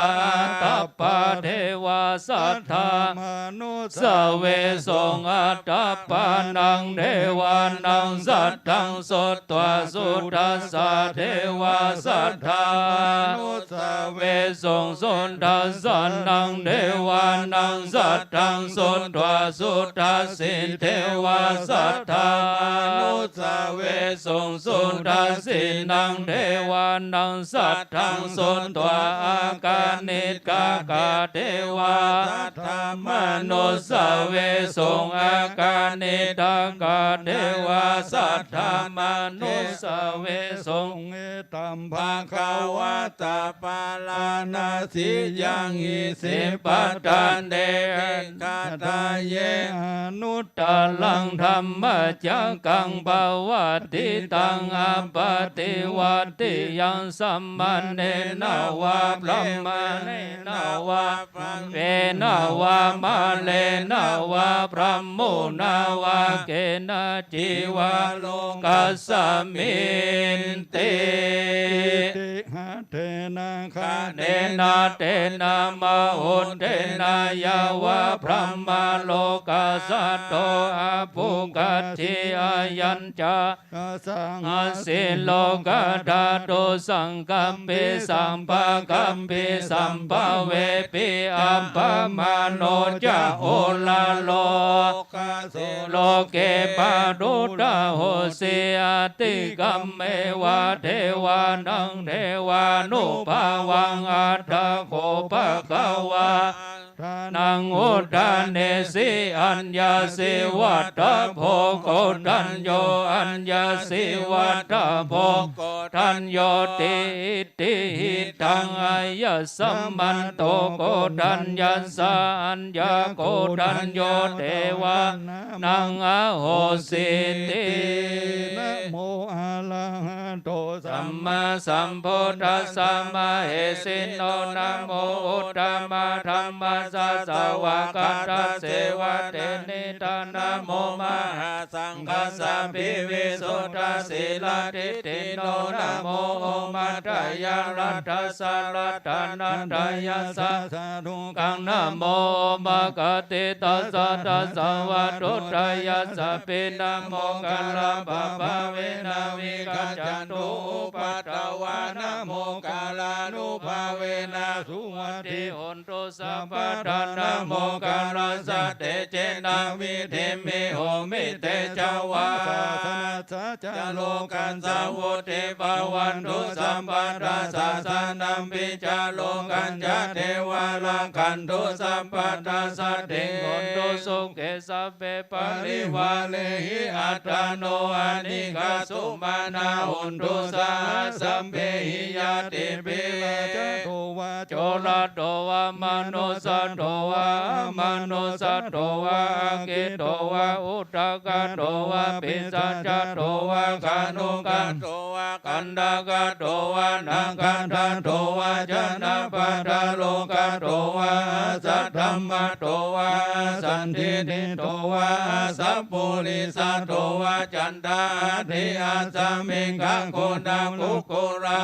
ตัปปะเทวาสัทธามนุสาเวสุงอัตตปานังเทวานังสัทธังสุนตัวสุทัสสะเทวาสัทธานุสาเวสุงสุทัสสะนังเทวานังสัทธังสุนตัวสุทัสสิเทวาสัทธานุสาเวสุงสุทัสสินังเทวานังสัทธังสุนตัวอากานิกากาเทวาสัทธามนุสาเวสุงอากานิกากาเทวาสัทธามนุสาเวสุงเอตัมภาคาวาตาปาลานาสิยังอิสิปัตตันเดกาตาเยอนุตตลังธรรมจักกังภวติตังอปติวัติยังสัมมันเนนาวาพรหมเนนาวาเวนาวามาเลนาวาพรหมุนาวาเกนะจีวาโลกัสสมินติติหะเทนะคาเนนะเตนะมะหุนเตนะยาวะพระมโลกัสสะโตอะปุกัจจิอายัญจาสังอาสิโลกธาตุสังกัมปิสัมปะกัมปิสัมปะเวปิอัปปมาโนจะโอลาโลกัสโลเกปะดุตาโหสิอาติกัมเมวะเทวานังเทวานุภาวังอัตถโคภะคะวานังอุทานเนสิอัญญาสิวัตถโพโกทัญโยอัญญาสิวัตถโพโกทัญโยติติหิตังอายะสัมมันโตโกทัญญาสาอัญญาโกทัญโยเทวานังอโหสิตินะโมอะระหะ โตสั สั ม ม มา มาสัมพุทธัสสะมะเหสิโนนะโมอุตตมะธัมมัสสะสวากาตเสวะเตนิตานะโมมหาสังฆัสสะภิวิสุทธศีลทิฏฐิโนนะโมโอมัตตยารัตถสารัตนัตยาสะ สาธุ กังนะโมมะกติตัสสะตัสสะวะตุตยัสสะปินะโมกัลละภะภะเวนะวิกัจจันตุอุปัตตวานะโมกาลานุภาเวนะสุวัตติโหนตุสัพพะทานะโมกาลสะเตเจนะวิเทมิโหมิเตจาวา ศาสนาสัจ จะโลกันสาวุติภาวันตุสัมปัตตาสาสนัมปิจาโลกันจะเทวาลังคันตุสัมปัตตาสัตถิงโหนตุสุเกสัพเพปริวาเลหิอัตตโนอานิกาสุมานาโหนตุสาสัมเพหิยาติปิเว โตวา โจรโตวามนุสโตวามนุสโตวากิโตวาอุตตกโตวาปิสัจจโตวาคานุกันโตวากันดากโตวานังกันทโตวาจนะปัตตาโลกโตวาสัทธัมมโตวาสันทิติโตวาสัพพุริสโตวาจันทาธิอาสมิงกังโคนาคุโกรา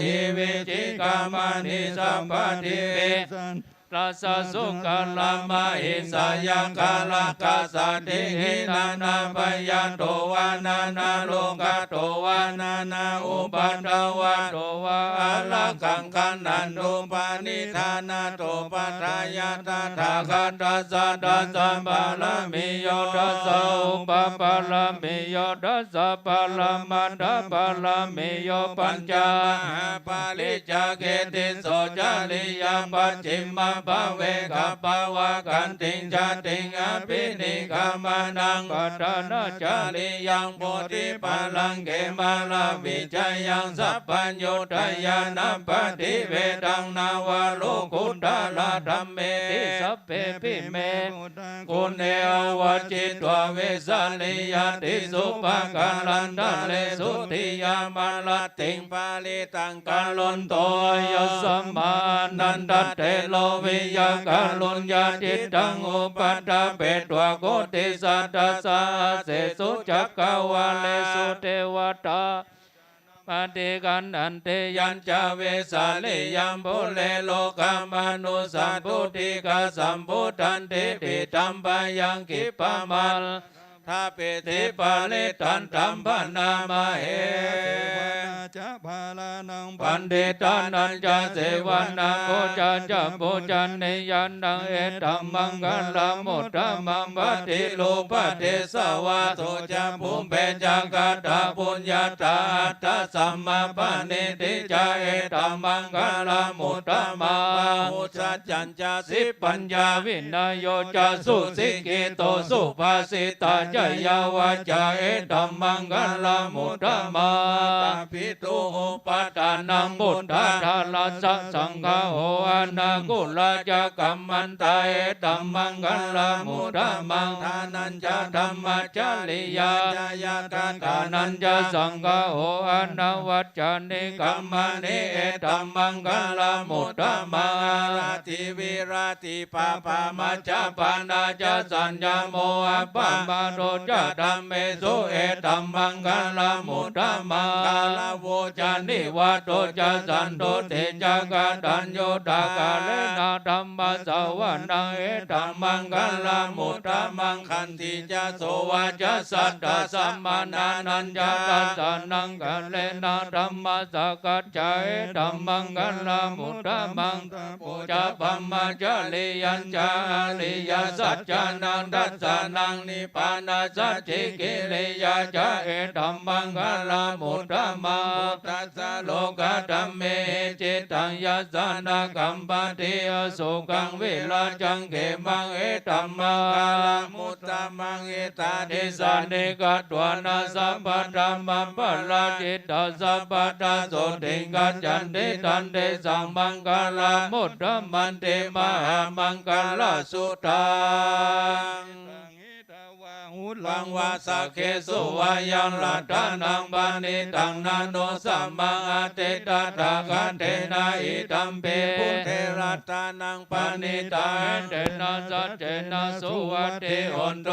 หิวิจิกามานิสัมปติเว สัน ราสสุกาลามาหิสายังกาลกาสติหินานาปยันโตวานานาโลกาโตวานานาอุปัตตวาโตวาอาลังกังกันนันตุปานิธานาโตปัตตายาตถาคตัสสะดัสสะปาลมิโยดัสสะอุปปาลมิโยดัสสะปาลมัตถปาลมิโยปัญจปาลิจเกติโสจาริยปัจฉิมภเวกัปปวะกันติงจติงอภินิกามานังปัตนาจาริยังโพธิปัลลังเกมาลาวิจายังสัพพัญญุตยานัปฏิเวดังนาวาโลกุตตะละธัมเมติสัพเพปิเมกุณเนอวจิตวเวสาลิยติสุภกาลันทะเลสุติยามาลติงปาลิตังกาลนโตยสัมมานันตเตโลวิยากาลุญญาจิตตังอุปัฏฐเปตวะโกติสัตตะสาเสสุจักกวาเลสุเทวตาปฏิกันอันเตยัญจเวสาเลยัมโพเลโลกามนุสัมพุทธิกาสัมพุทธันติปิตัมปะยังกิปะมัลทาเปติปาลิตันตัมปนามาเห จะพาลานัง ปันติตานันจะเสวนาโพจันจะโพจันเนยันนังเอตัมมังกัลลามุตตมังวัติโลปะเทสวะโตจะภูมิเปจักตาปุญญาตาตัสสัมมาปะเนติจาเอตัมมังกัลลามุตตมังมุสัจจันจะสิปัญญาวินัยโยจะสุสิกิโตสุภาสิตาจยาวาจาเอตัมมังกัลลามุตตมังปิตุอุปัฏฐานังบุตตาทาลาสะสังฆาโหอานากุลาจะกัมมันตาเอตัมมังกัลลามุตตมังทานันจะธรรมจาริยาจายากาทานันจะสังฆาโหอานาวัจจานิกัมมานิเอตัมมังกัลลามุตตมังราติวิราติปาปามัจจปานาจะสัญญาโมอะปะมาโรจะธัมเมสุเอตัมมังกัลลามุตตมังกาลโวจานิวัตโตจะสันโตเตจักตัญโยตากาเลนะธัมมัสสวะนังเอตัมมังกัลลามุตตมังคันติจะโสวะจะสัตตะสัมมานานัญญาตัสสะนังกัลเลนะธัมมัสสกัจจาเอตัมมังกัลลามุตตมังปุจจปัมมาจาริยัญจาริยสัจจานังดัสสะนังนิพพานาสัจจิกิริยาจาเอตัมมังกัลลามุตตมังตัสสะโลกธัมเมจิตตังยัสสะนากัมปติอสุกังวิลาจังเขมังเอตัมมังกัลลามุตตมังเอตาทิสานิกัตวานาสัพพะธัมมังปะราจิตตสัพพะทาโสติกัจจันติตันเตสังมังกัลลามุตตมันเตมหามังกัลลาสุตัง หุ ลังวาสเคสุวายังลัตตานังปานิตังนาโนสัมมังอาเตตาทาคันเทนาอิตัมเปพุทเทรัตตานังปานิตังเตนะสัจเจนะสุวัตเทหนโต